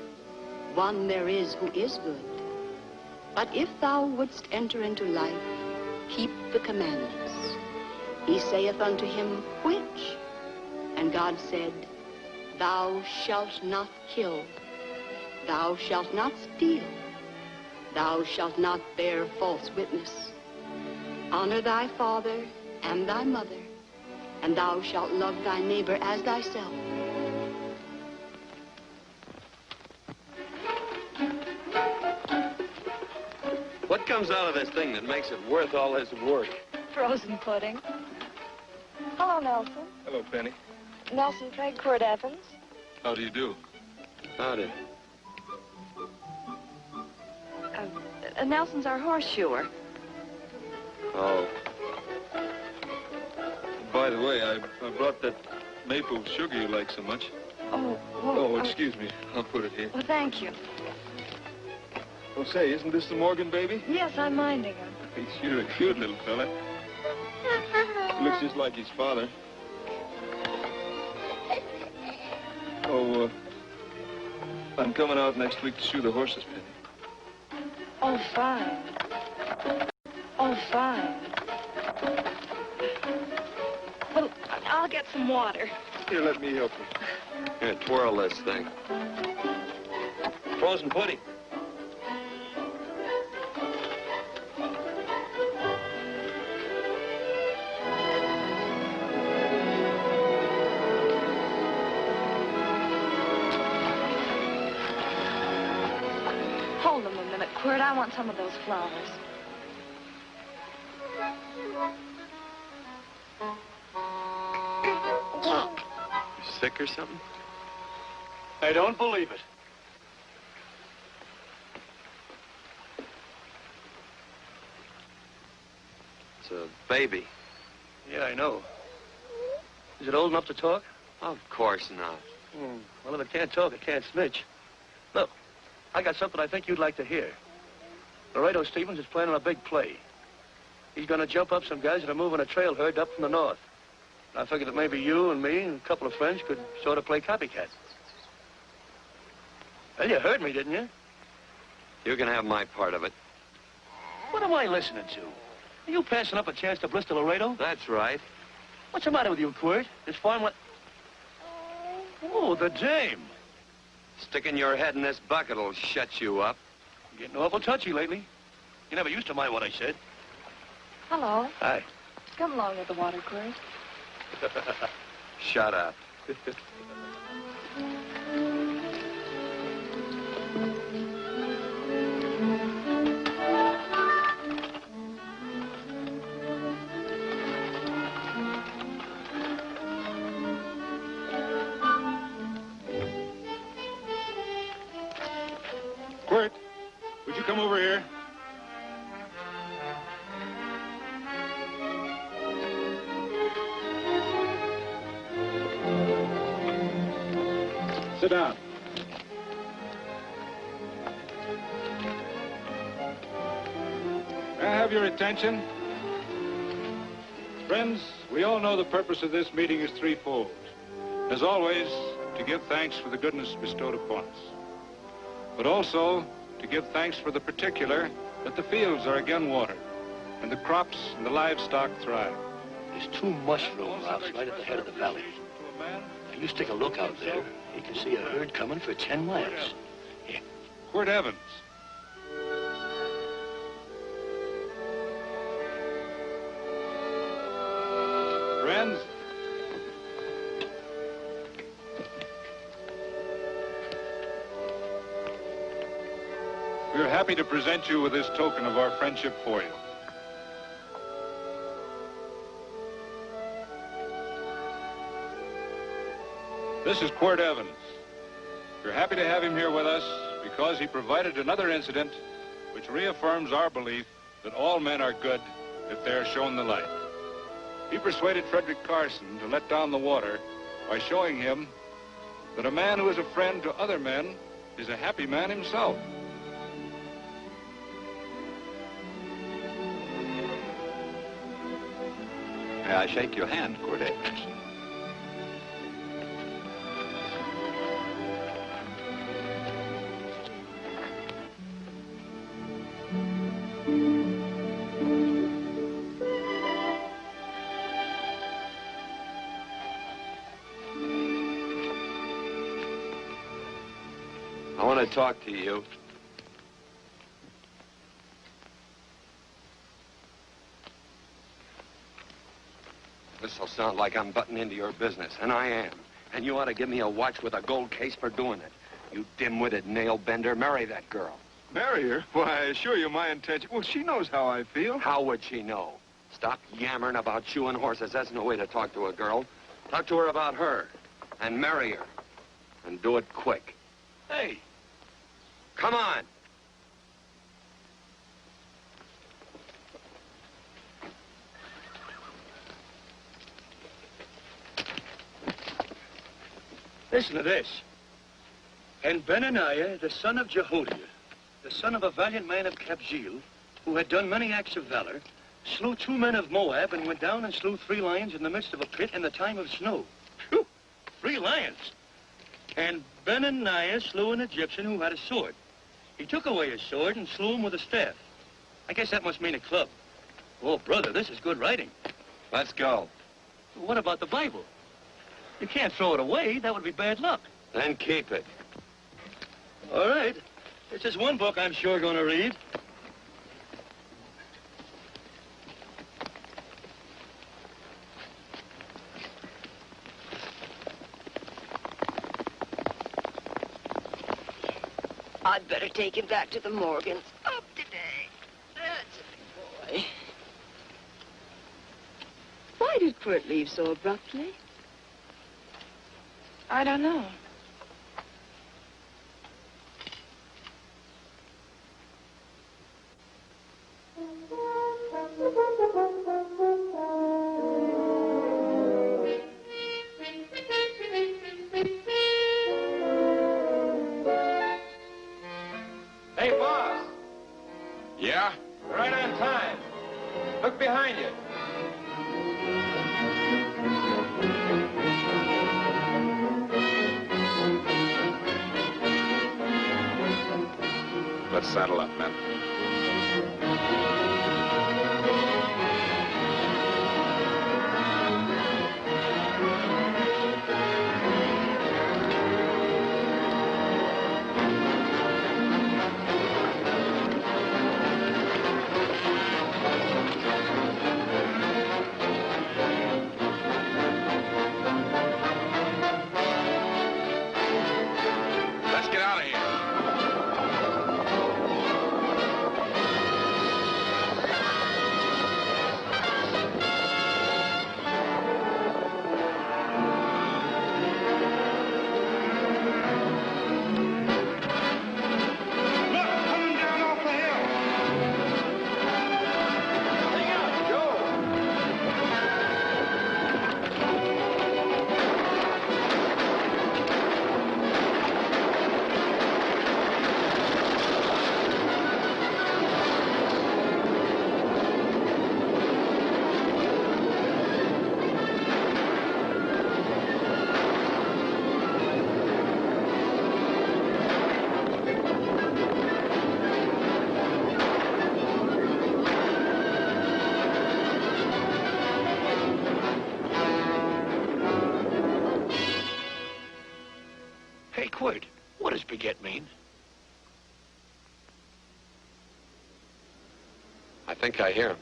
One there is who is good. But if thou wouldst enter into life, keep the commandments. He saith unto him, which? And God said, thou shalt not kill. Thou shalt not steal. Thou shalt not bear false witness. Honor thy father and thy mother, and thou shalt love thy neighbor as thyself. What comes out of this thing that makes it worth all this work? Frozen pudding. Hello, Nelson. Hello, Penny. Nelson Craig, Quirt Evans. How do you do? Howdy. Nelson's our horseshoer. Oh. By the way, I brought that maple sugar you like so much. Oh, well, Oh, excuse me. I'll put it here. Well, thank you. Oh, say, isn't this the Morgan baby? Yes, I'm minding him. He's sure a cute little fella. He looks just like his father. Oh, I'm coming out next week to shoe the horses, Penny. Oh, fine. Oh, fine. Well, I'll get some water. Here, let me help you. Here, twirl this thing. Frozen pudding. Hold them a minute, Quirt. I want some of those flowers. You sick or something? I don't believe it. It's a baby. Yeah, I know. Is it old enough to talk? Of course not. Well, if it can't talk, it can't snitch. Look, I got something I think you'd like to hear. Laredo Stevens is planning a big play. He's going to jump up some guys that are moving a trail herd up from the north. And I figured that maybe you and me and a couple of friends could sort of play copycat. Well, you heard me, didn't you? You can have my part of it. What am I listening to? Are you passing up a chance to blister Laredo? That's right. What's the matter with you, Quirt? This farm what? Oh, the dame. Sticking your head in this bucket will shut you up. You're getting awful touchy lately. You never used to mind what I said. Hello. Hi. Come along with the water, Quirt. Shut up. Quirt, would you come over here? Sit down. May I have your attention? Friends, we all know the purpose of this meeting is threefold. As always, to give thanks for the goodness bestowed upon us, but also to give thanks for the particular that the fields are again watered and the crops and the livestock thrive. There's 2 mushroom routes right at the head of the valley. Now, you stick a look out there. You can see a herd coming for 10 miles. Here. Quirt Evans. Friends, we are happy to present you with this token of our friendship for you. This is Quirt Evans. We're happy to have him here with us because he provided another incident which reaffirms our belief that all men are good if they are shown the light. He persuaded Frederick Carson to let down the water by showing him that a man who is a friend to other men is a happy man himself. May I shake your hand, Quirt Evans? I want to talk to you. This'll sound like I'm butting into your business, and I am. And you ought to give me a watch with a gold case for doing it. You dim-witted nail-bender, marry that girl. Marry her? Why, I assure you my intention... Well, she knows how I feel. How would she know? Stop yammering about shoeing horses. That's no way to talk to a girl. Talk to her about her, and marry her. And do it quick. Hey. Come on. Listen to this. And Benaniah, the son of Jehoiada, the son of a valiant man of Kabzeel, who had done many acts of valor, slew 2 men of Moab and went down and slew 3 lions in the midst of a pit in the time of snow. Phew! 3 lions. And Benaniah slew an Egyptian who had a sword. He took away his sword and slew him with a staff. I guess that must mean a club. Oh, brother, this is good writing. Let's go. What about the Bible? You can't throw it away. That would be bad luck. Then keep it. All right. There's just one book I'm sure going to read. I'd better take him back to the Morgans. Up today. That's a big boy. Why did Quirt leave so abruptly? I don't know. behind you. Let's saddle up, men. Let's get out of here. Hey, Quirt, what does beget mean? I think I hear him.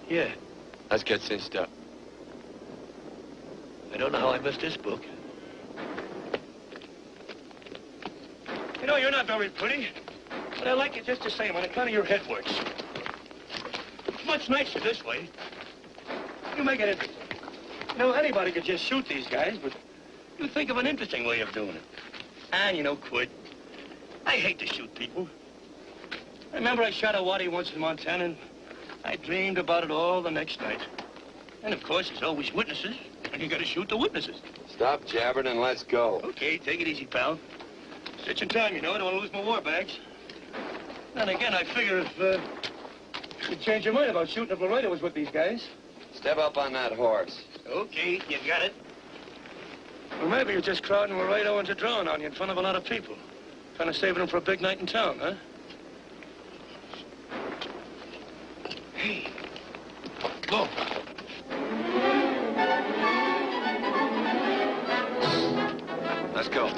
Yeah, Let's get cinched up. I don't know how I missed this book. You know, you're not very pretty, but I like you just the same on account of your head works. It's much nicer this way. You make it interesting. You know, anybody could just shoot these guys, but you think of an interesting way of doing it. And, you know, Quirt, I hate to shoot people. I remember I shot a waddy once in Montana, and I dreamed about it all the next night. And, of course, there's always witnesses, and you gotta shoot the witnesses. Stop jabbering and let's go. Okay, take it easy, pal. Stitching time, you know. I don't want to lose my war bags. Then again, I figure if you change your mind about shooting if Laredo was with these guys. Step up on that horse. Okay, you got it. Or maybe you're just crowding Laredo into drawing on you in front of a lot of people. Trying to save them for a big night in town, huh? Hey, look. Let's go.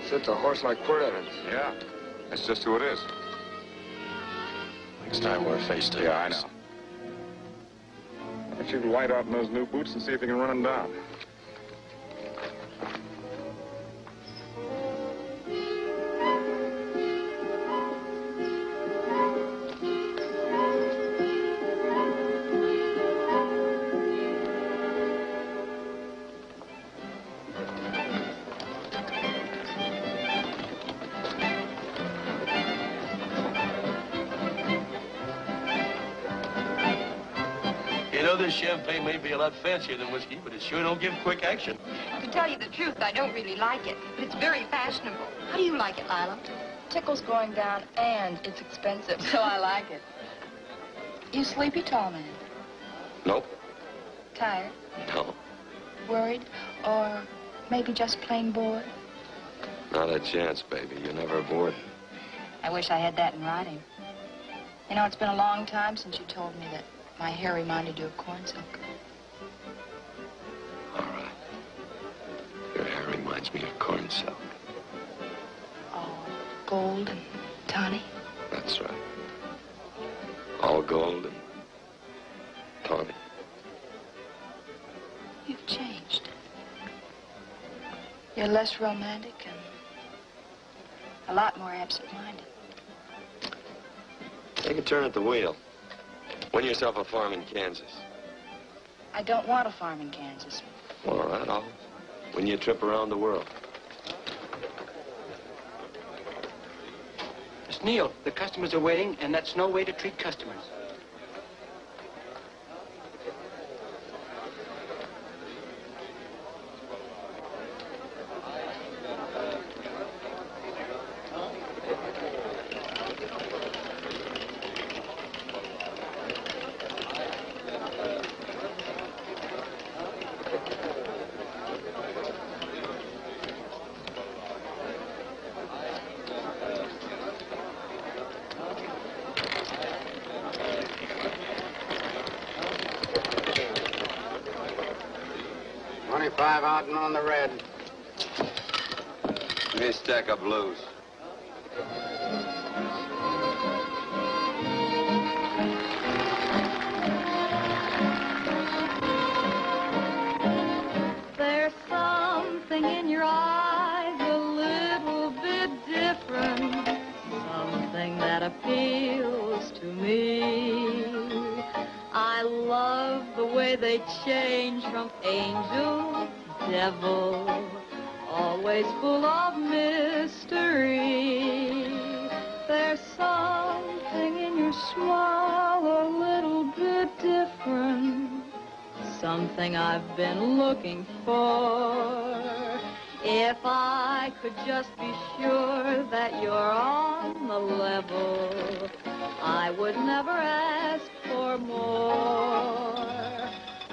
Such a horse like Quirt Evans. Yeah, that's just who it is. Next time we're face to face. Yeah, I know. Why don't you light out in those new boots and see if you can run him down? This champagne may be a lot fancier than whiskey, but it sure don't give quick action. To tell you the truth, I don't really like it, but it's very fashionable. How do you like it, Lila? Tickle's going down, and it's expensive, so I like it. You sleepy, tall man? Nope. Tired? No. Worried? Or maybe just plain bored? Not a chance, baby. You're never bored. I wish I had that in writing. You know, it's been a long time since you told me that my hair reminded you of corn silk. All right. Your hair reminds me of corn silk. Oh, gold and tawny? That's right. All gold and tawny. You've changed. You're less romantic and a lot more absent-minded. Take a turn at the wheel. Win yourself a farm in Kansas. I don't want a farm in Kansas. All right, I'll win you a trip around the world. Miss Neal, the customers are waiting, and that's no way to treat customers. Out and on the red. Give me a stack of blues. There's something in your eyes a little bit different, something that appeals to me. I love the way they change from angel devil, always full of mystery. There's something in your smile a little bit different, something I've been looking for. If I could just be sure that you're on the level, I would never ask for more.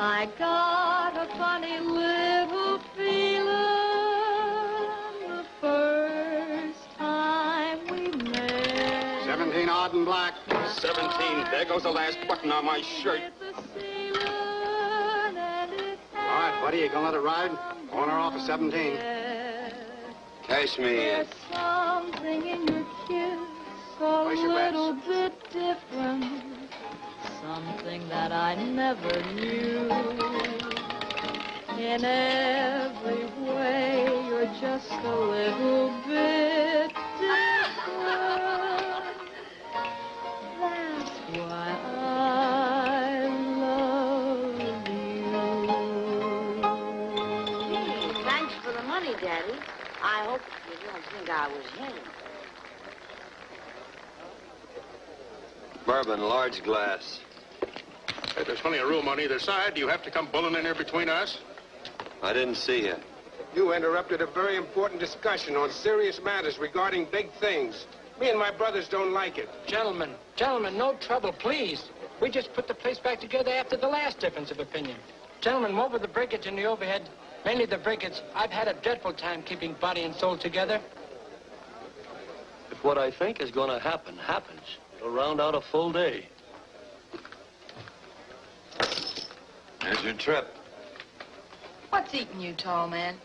I got a funny little feeling the first time we met. 17 odd and black. 17. There goes the last button on my shirt. All right, buddy, you gonna let it ride? On or off of 17? Cash me in. There's something in your kiss a little bit different, something that I never knew. In every way, you're just a little bit different. That's why I love you. Thanks for the money, Daddy. I hope you don't think I was him. Bourbon, large glass. Hey, there's plenty of room on either side. Do you have to come bulling in here between us? I didn't see you. You interrupted a very important discussion on serious matters regarding big things. Me and my brothers don't like it. Gentlemen, no trouble, please. We just put the place back together after the last difference of opinion. Gentlemen, what with the breakage and the overhead, mainly the breakage, I've had a dreadful time keeping body and soul together. If what I think is going to happen happens, it'll round out a full day. There's your trip. What's eating you, tall man?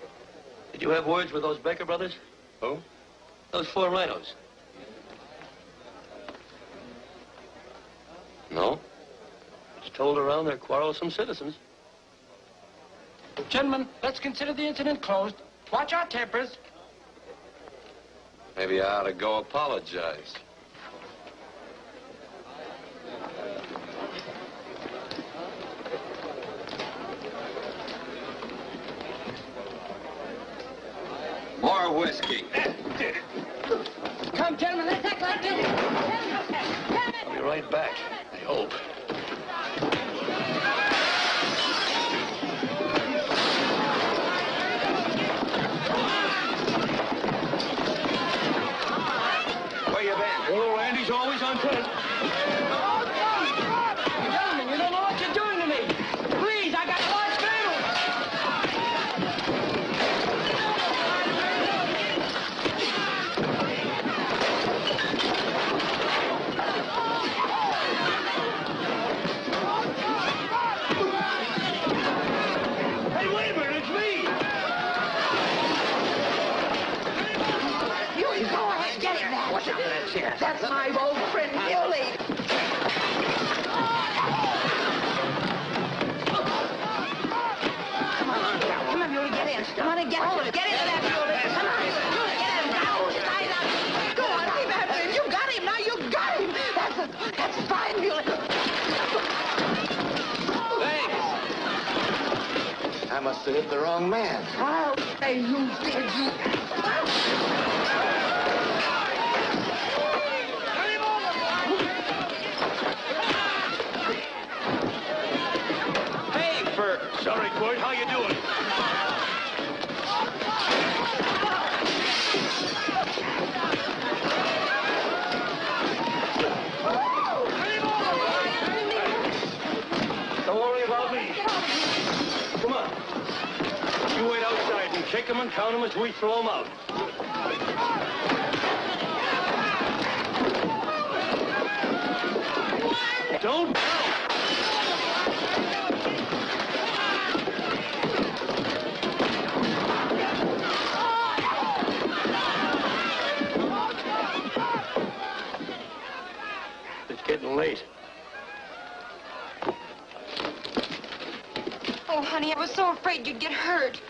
Did you have words with those Baker brothers? Who? Those 4 rhinos. No. It's told around they're quarrelsome citizens. Gentlemen, let's consider the incident closed. Watch our tempers. Maybe I ought to go apologize. More whiskey. Come, gentlemen, let's act like this. I'll be right back, I hope. Where you been? Oh, Randy's always on point. Gentlemen, you don't know what you're doing to me. Please, I got a large family. Hey, wait a minute, it's me! You go ahead, get him that. Watch out for that chair. That's my old friend, Muley. Come on, Muley, get in. Come on and get hold of it. Get into that, Muley. Come on, Muley, get in. Now, line up. Go on, keep after him. You got him, now you got him. That's fine, Muley. I must have hit the wrong man. Oh, hey, you did, you. Hey, Bert. Sorry, Quirt. How you doing? Don't worry about me. Come on. You wait outside and kick them and count them as we throw them out. Don't count. It's getting late. Oh, honey, I was so afraid you'd get hurt.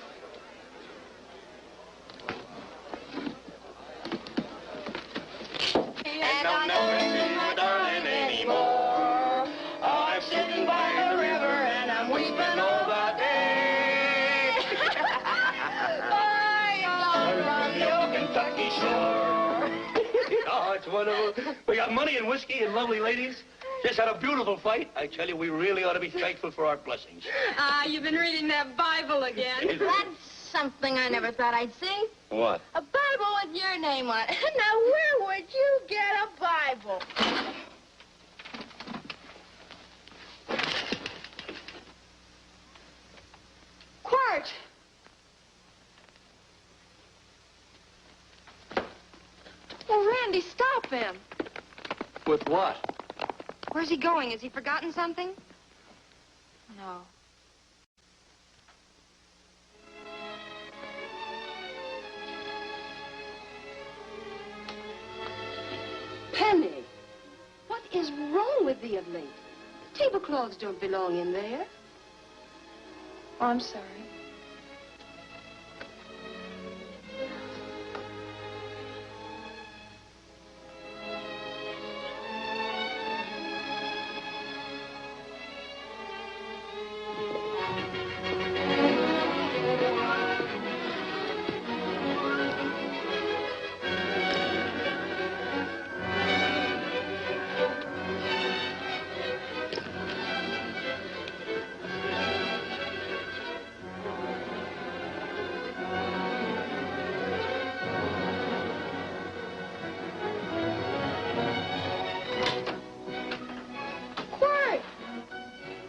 And I don't see my darling anymore. Oh, I'm sitting by the river and I'm weeping over day. From the old Kentucky shore. Oh, it's wonderful. We got money and whiskey and lovely ladies. Just had a beautiful fight. I tell you, we really ought to be thankful for our blessings. Ah, you've been reading that Bible again. That's something I never thought I'd see. What? A Bible with your name on it. Now, where would you get a Bible? Quirt! Oh, Randy, stop him. With what? Where's he going? Has he forgotten something? No. Penny, what is wrong with thee of late? Tablecloths don't belong in there. Oh, I'm sorry.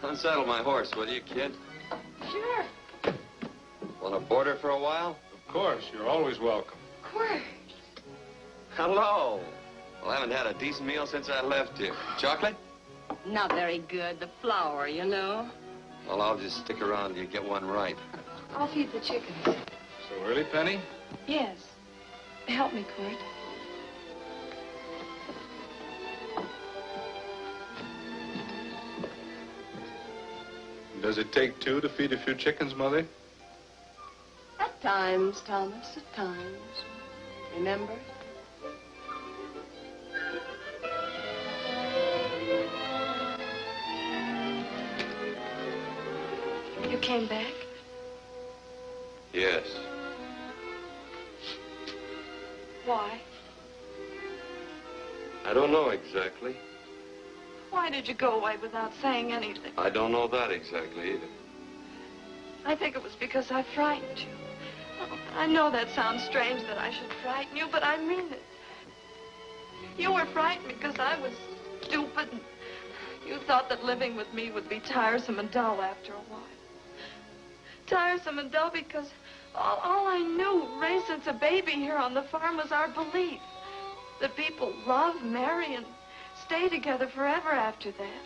Unsaddle my horse, will you, kid? Sure. Want to board her for a while? Of course. You're always welcome. Quirt. Hello. Well, I haven't had a decent meal since I left here. Chocolate? Not very good. The flour, you know. Well, I'll just stick around till you get one right. I'll feed the chickens. So early, Penny? Yes. Help me, Quirt. Does it take two to feed a few chickens, Mother? At times, Thomas, at times. Remember? You came back? Yes. Why? I don't know exactly. Why did you go away without saying anything? I don't know that exactly either. I think it was because I frightened you. I know that sounds strange that I should frighten you, but I mean it. You were frightened because I was stupid. And you thought that living with me would be tiresome and dull after a while. Tiresome and dull because all I knew, raised since a baby here on the farm, was our belief that people love, marry, and stay together forever after that.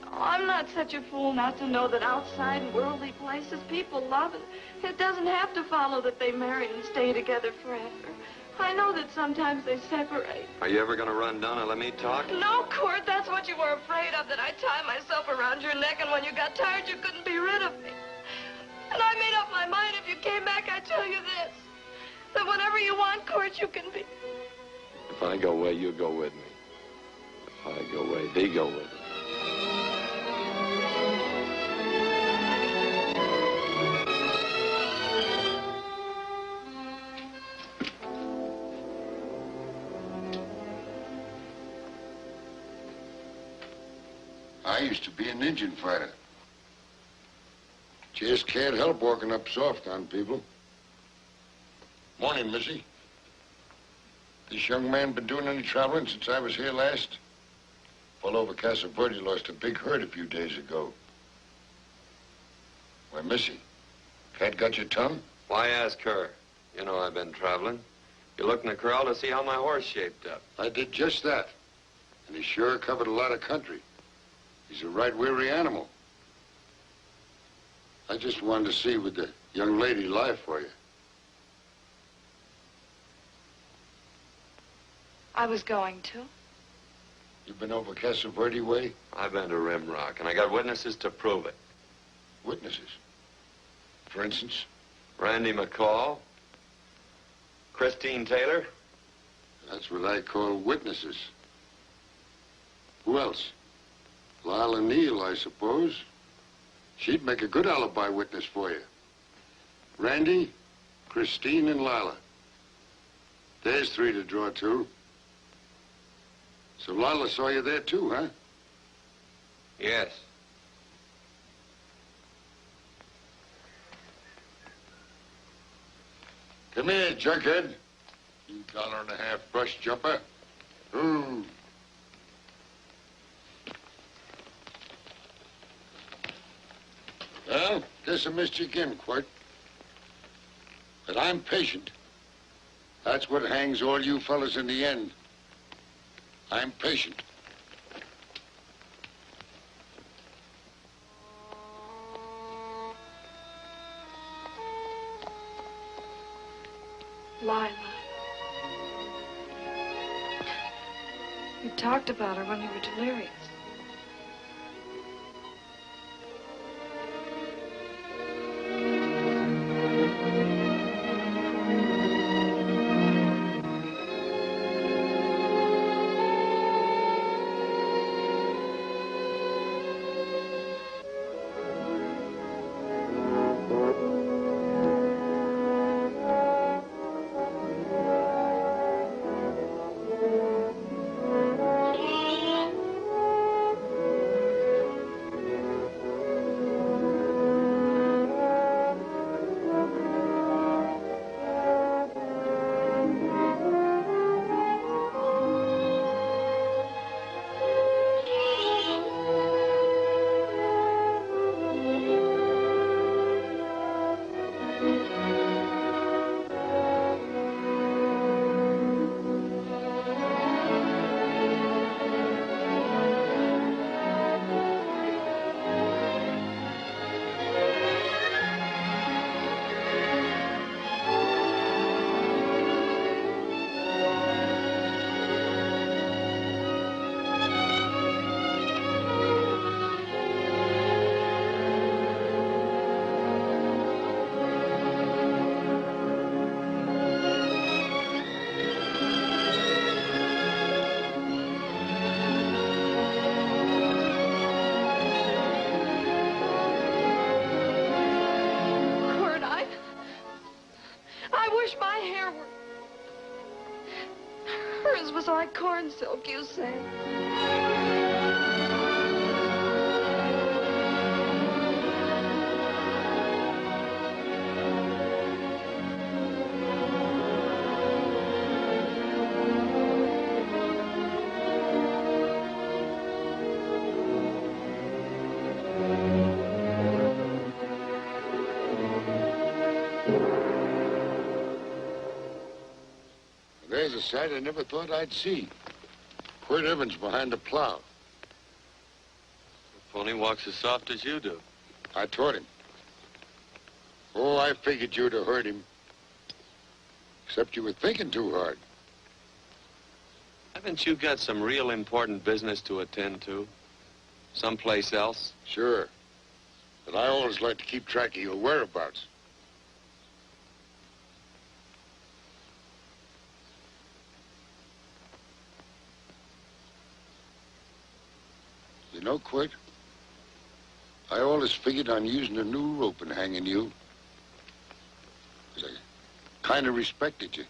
Oh, I'm not such a fool not to know that outside in worldly places people love, and it doesn't have to follow that they marry and stay together forever. I know that sometimes they separate. Are you ever going to run down and let me talk? No, Quirt, that's what you were afraid of, that I'd tie myself around your neck, and when you got tired, you couldn't be rid of me. And I made up my mind if you came back, I'd tell you this, that whenever you want, Quirt, you can be. If I go away, you go with me. If I go away, they go with me. I used to be an Indian fighter. Just can't help walking up soft on people. Morning, Missy. This young man been doing any traveling since I was here last? Well, over Casa Verde lost a big herd a few days ago. Why, Missy, cat got your tongue? Why ask her? You know I've been traveling. You looked in the corral to see how my horse shaped up. I did just that. And he sure covered a lot of country. He's a right weary animal. I just wanted to see would the young lady lie for you. I was going to. You been over Casa Verde way? I've been to Rimrock, and I got witnesses to prove it. Witnesses? For instance? Randy McCall, Christine Taylor. That's what I call witnesses. Who else? Lila Neal, I suppose. She'd make a good alibi witness for you. Randy, Christine, and Lila. There's three to draw to. So Lila saw you there too, huh? Yes. Come here, junkhead. You $1.50 brush jumper. Ooh. Well, guess I missed you again, Quirt. But I'm patient. That's what hangs all you fellas in the end. I'm patient. Lila. You talked about her when you were delirious. ears was like corn silk, you say. There's a sight I never thought I'd see. Quirt Evans behind the plow. The pony walks as soft as you do. I taught him. Oh, I figured you'd have heard him. Except you were thinking too hard. Haven't you got some real important business to attend to? Someplace else? Sure. But I always like to keep track of your whereabouts. You know, Quirt, I always figured on using a new rope and hanging you. 'Cause I kind of respected you.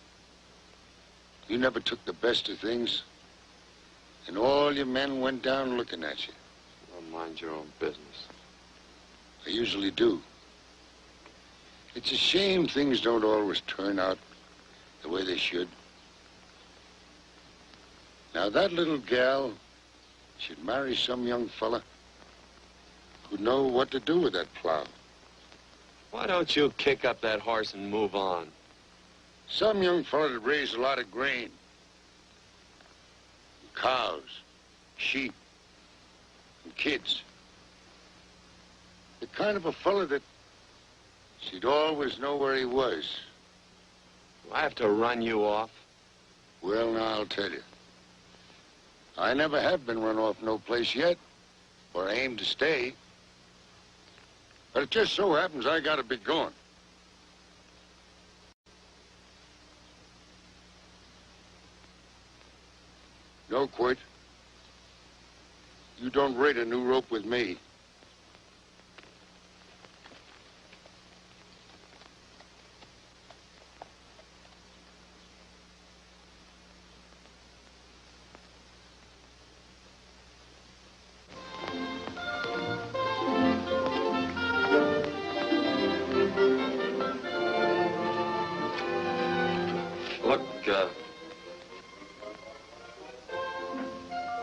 You never took the best of things. And all your men went down looking at you. Well, mind your own business. I usually do. It's a shame things don't always turn out the way they should. Now, that little gal should marry some young fella who'd know what to do with that plow. Why don't you kick up that horse and move on? Some young fella that raised a lot of grain. Cows, sheep, and kids. The kind of a fella that she'd always know where he was. Do I have to run you off? Well, now, I'll tell you. I never have been run off no place yet, or aim to stay. But it just so happens I gotta be going. No, Quirt. You don't raid a new rope with me.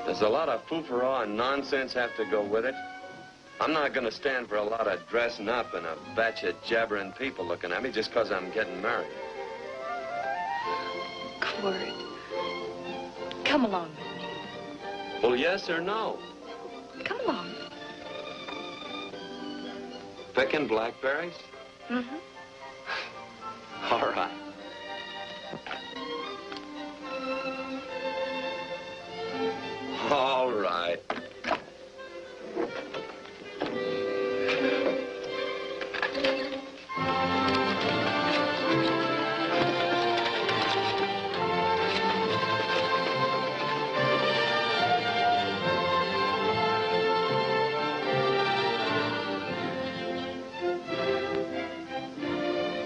There's a lot of foo-for-all and nonsense have to go with it. I'm not going to stand for a lot of dressing up and a batch of jabbering people looking at me just because I'm getting married. Quirt, come along with me. Well, yes or no? Come along. Picking blackberries? Mm-hmm. All right. All right.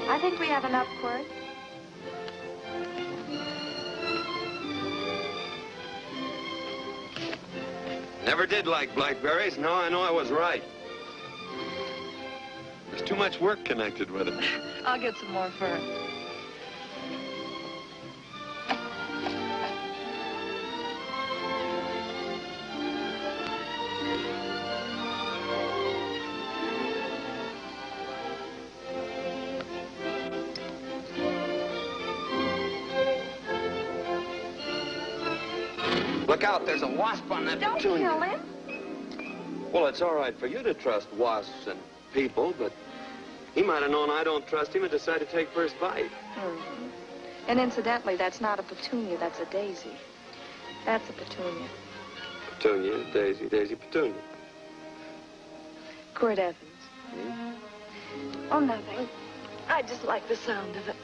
I think we have enough, Quirt. Never did like blackberries. Now I know I was right. There's too much work connected with it. I'll get some more fur. Look out, there's a wasp on that Don't petunia. kill him. Well, it's all right for you to trust wasps and people, but he might have known I don't trust him and decided to take first bite. Mm-hmm. And incidentally, that's not a petunia, that's a daisy. That's a petunia. Petunia, daisy, daisy, petunia. Quirt Evans. Hmm? Oh, nothing. I just like the sound of it.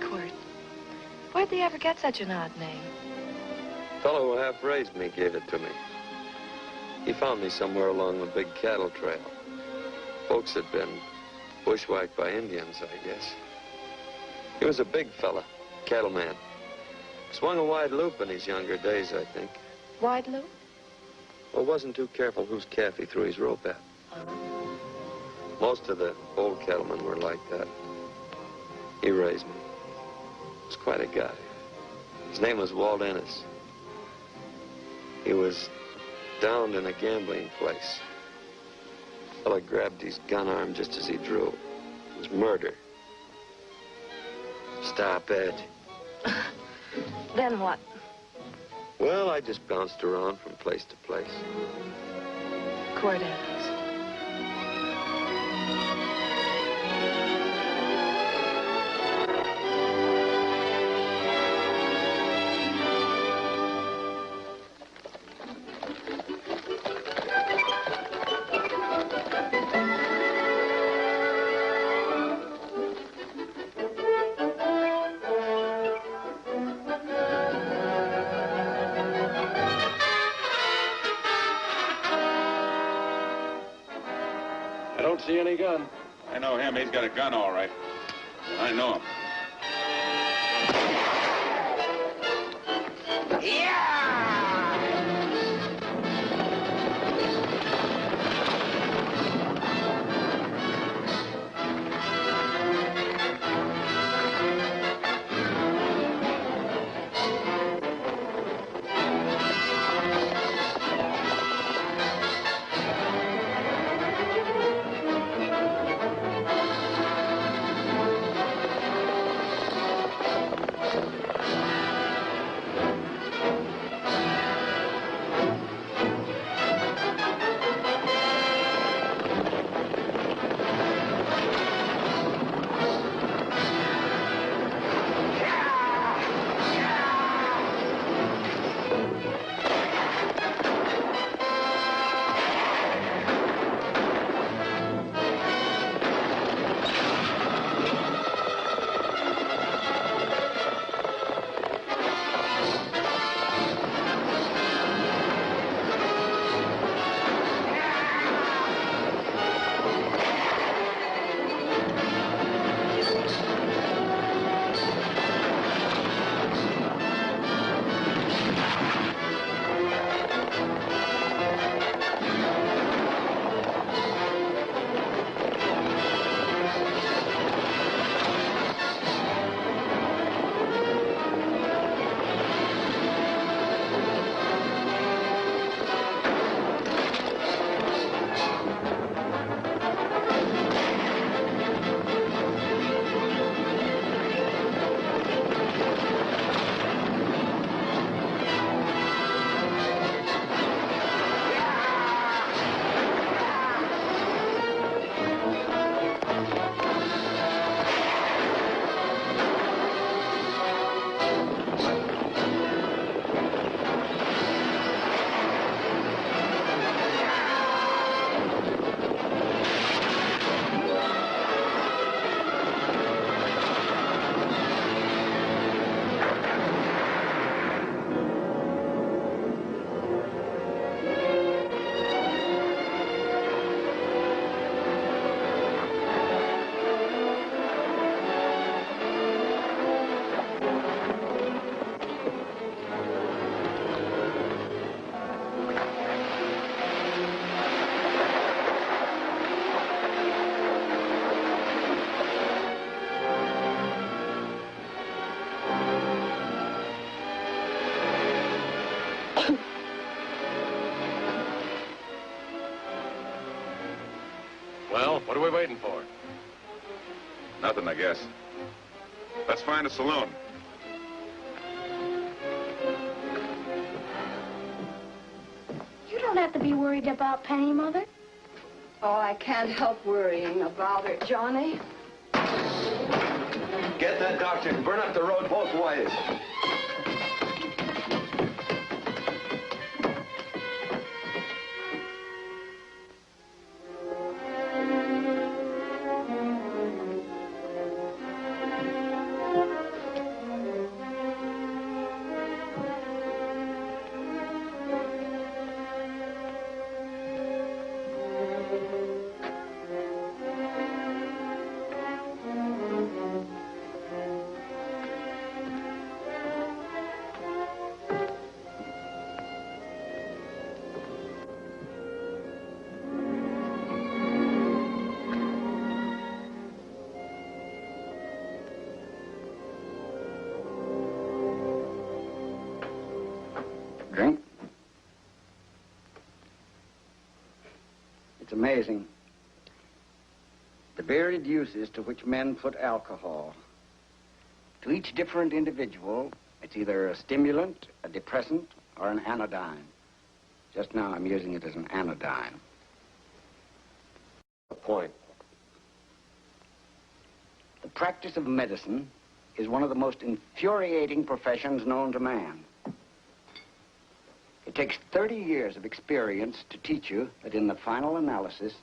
Quirt. Where'd they ever get such an odd name? The fellow who half raised me gave it to me. He found me somewhere along the big cattle trail. Folks had been bushwhacked by Indians, I guess. He was a big fella, cattleman. Swung a wide loop in his younger days, I think. Wide loop? Well, wasn't too careful whose calf he threw his rope at. Most of the old cattlemen were like that. He raised me. Was quite a guy. His name was Walt Ennis. He was downed in a gambling place. A fella grabbed his gun arm just as he drew. It was murder. Stop it. Then what? Well, I just bounced around from place to place. Quirt Evans. See any gun? I know him. He's got a gun, all right. I know him. Well, what are we waiting for? Nothing, I guess. Let's find a saloon. You don't have to be worried about Penny, Mother. Oh, I can't help worrying about her, Johnny. Get that doctor and burn up the road both ways. Drink? It's amazing. The varied uses to which men put alcohol. To each different individual, it's either a stimulant, a depressant, or an anodyne. Just now, I'm using it as an anodyne. A point. The practice of medicine is one of the most infuriating professions known to man. It takes 30 years of experience to teach you that in the final analysis,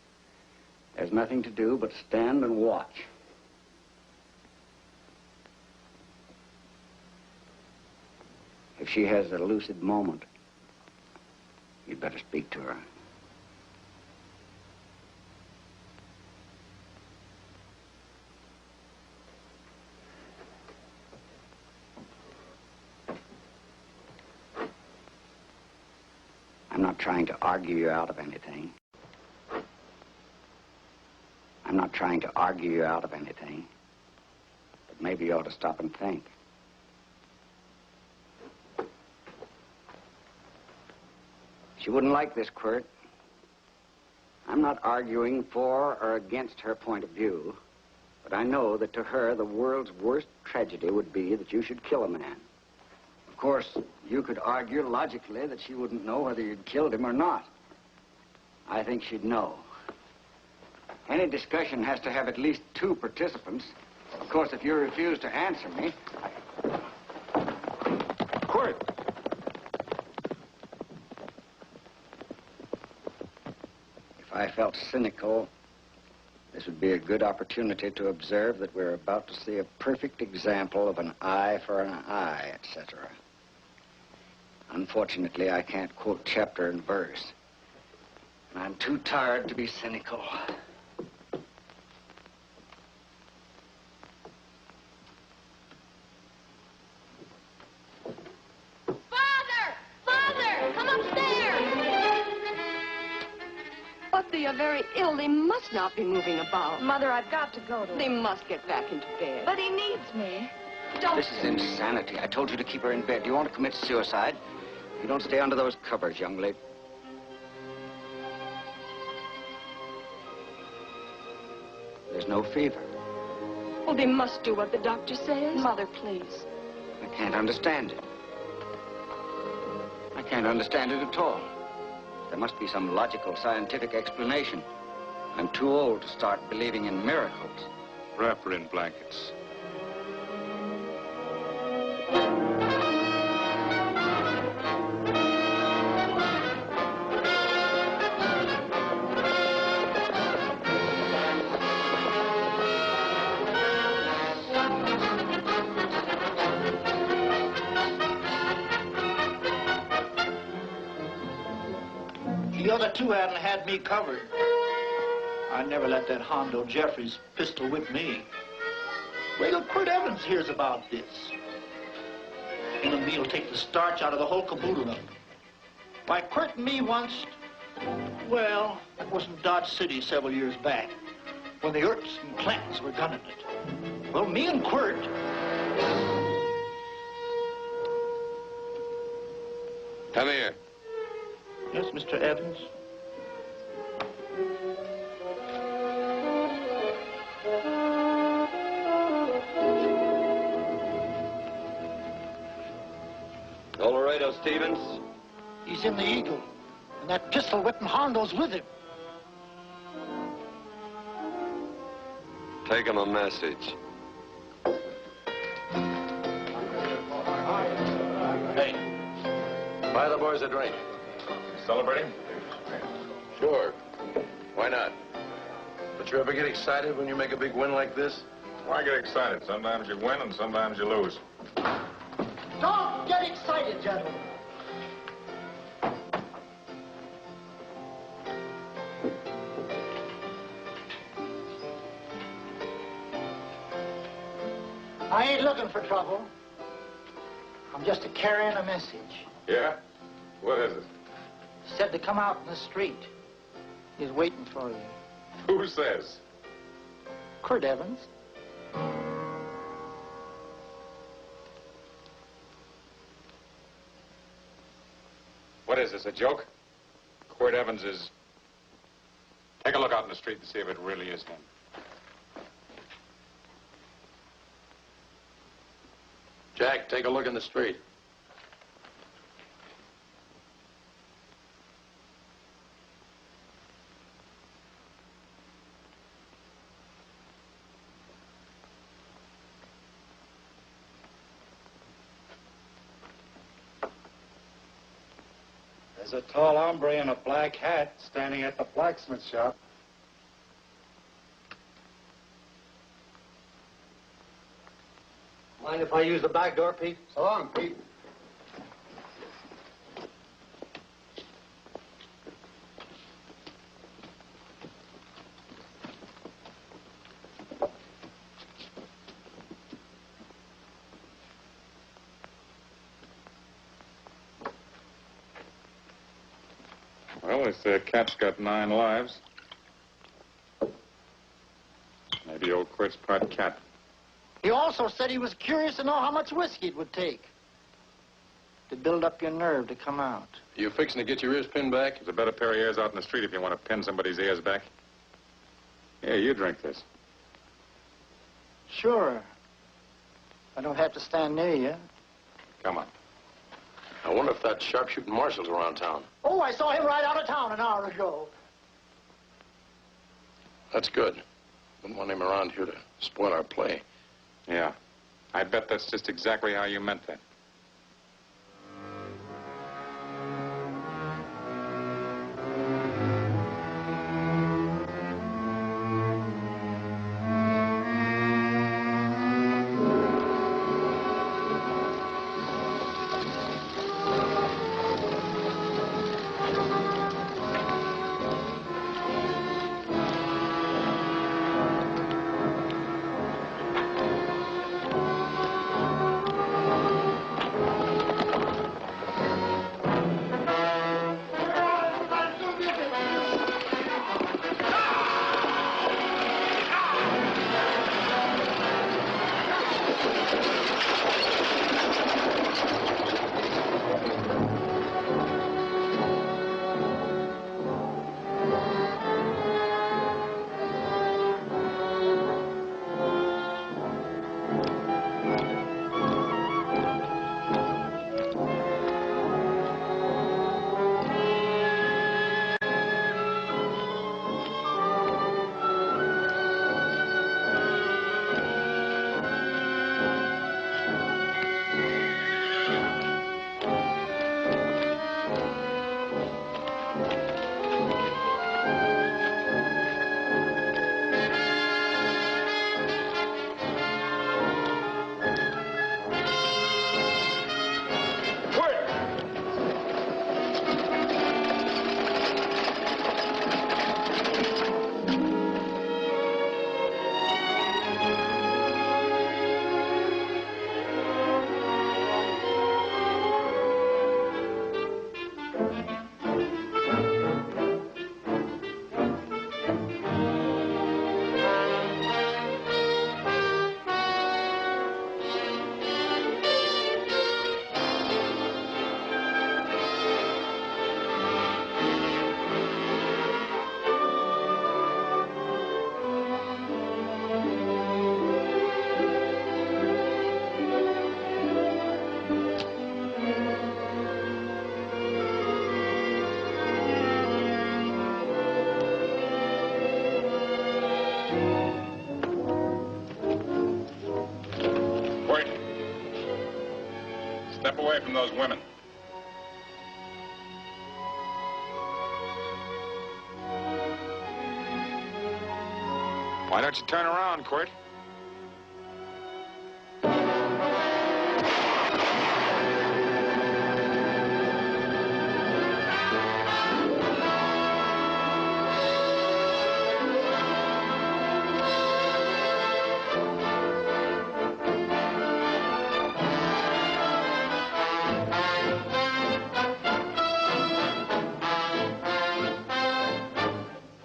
there's nothing to do but stand and watch. If she has a lucid moment, you'd better speak to her. I'm not trying to argue you out of anything. I'm not trying to argue you out of anything. But maybe you ought to stop and think. She wouldn't like this, Quirt. I'm not arguing for or against her point of view, but I know that to her, the world's worst tragedy would be that you should kill a man. Of course, you could argue logically that she wouldn't know whether you'd killed him or not. I think she'd know. Any discussion has to have at least 2 participants. Of course, if you refuse to answer me... Quirt! If I felt cynical, this would be a good opportunity to observe that we're about to see a perfect example of an eye for an eye, etc. Unfortunately, I can't quote chapter and verse. And I'm too tired to be cynical. But they are very ill. They must not be moving about. Mother, I've got to go to They must get back into bed. But he needs me. Don't. This is insanity. I told you to keep her in bed. Do you want to commit suicide? You don't stay under those covers, young lady. There's no fever. Well, they must do what the doctor says. Mother, please. I can't understand it. I can't understand it at all. There must be some logical, scientific explanation. I'm too old to start believing in miracles. Wrap her in blankets. The other 2 hadn't had me covered. I never let that Hondo Jeffries pistol whip me. Wait till Quirt Evans hears about this. Him and me'll take the starch out of the whole caboodle of it. Why, Quirt and me once, well, it was in Dodge City several years back, when the Earps and Clantons were gunning it. Well, me and Quirt... Come here. Yes, Mr. Evans? Laredo, Stevens? He's in the Eagle, and that pistol whipping Hondo's with him. Take him a message. Hey, buy the boys a drink. Celebrating? Sure. Why not? But you ever get excited when you make a big win like this? Why get excited? Sometimes you win and sometimes you lose. Don't get excited, gentlemen. I ain't looking for trouble. I'm just carrying a message. Yeah? What is it? Said to come out in the street. He's waiting for you. Who says? Quirt Evans. What is this, a joke? Quirt Evans is... Take a look out in the street and see if it really is him. Jack, take a look in the street. There's a tall hombre in a black hat standing at the blacksmith shop. Mind if I use the back door, Pete? So long, Pete. Well, this cat's got 9 lives. Maybe old Quirt's part cat. He also said he was curious to know how much whiskey it would take to build up your nerve to come out. You fixing to get your ears pinned back? There's a better pair of ears out in the street if you want to pin somebody's ears back. Here, you drink this. Sure. I don't have to stand near you. Come on. I wonder if that sharpshooting marshal's around town. Oh, I saw him ride out of town an hour ago. That's good. Wouldn't want him around here to spoil our play. Yeah. I bet that's just exactly how you meant that. Step away from those women. Why don't you turn around, Quirt?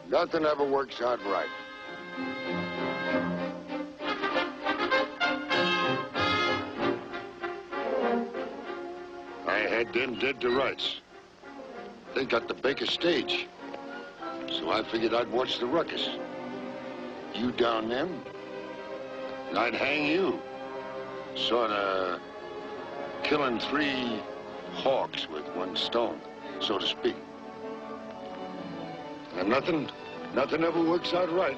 Nothing ever works out right. I had them dead to rights. They got the Baker stage. So I figured I'd watch the ruckus. You down them, and I'd hang you. Sort of killing 3 hawks with 1 stone, so to speak. And nothing ever works out right.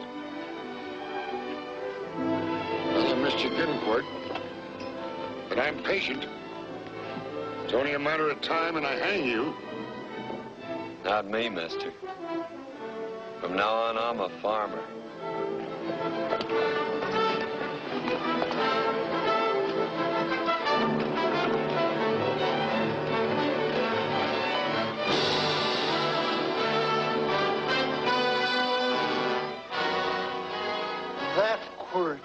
Well, I missed you again, Quirt. But I'm patient. It's only a matter of time and I hang you. Not me, mister. From now on, I'm a farmer. That Quirt.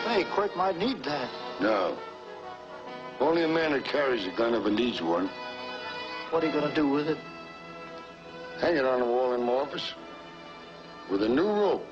Hey, Quirt might need that. No. Only a man who carries a gun ever needs one. What are you gonna do with it? Hang it on the wall in my office with a new rope.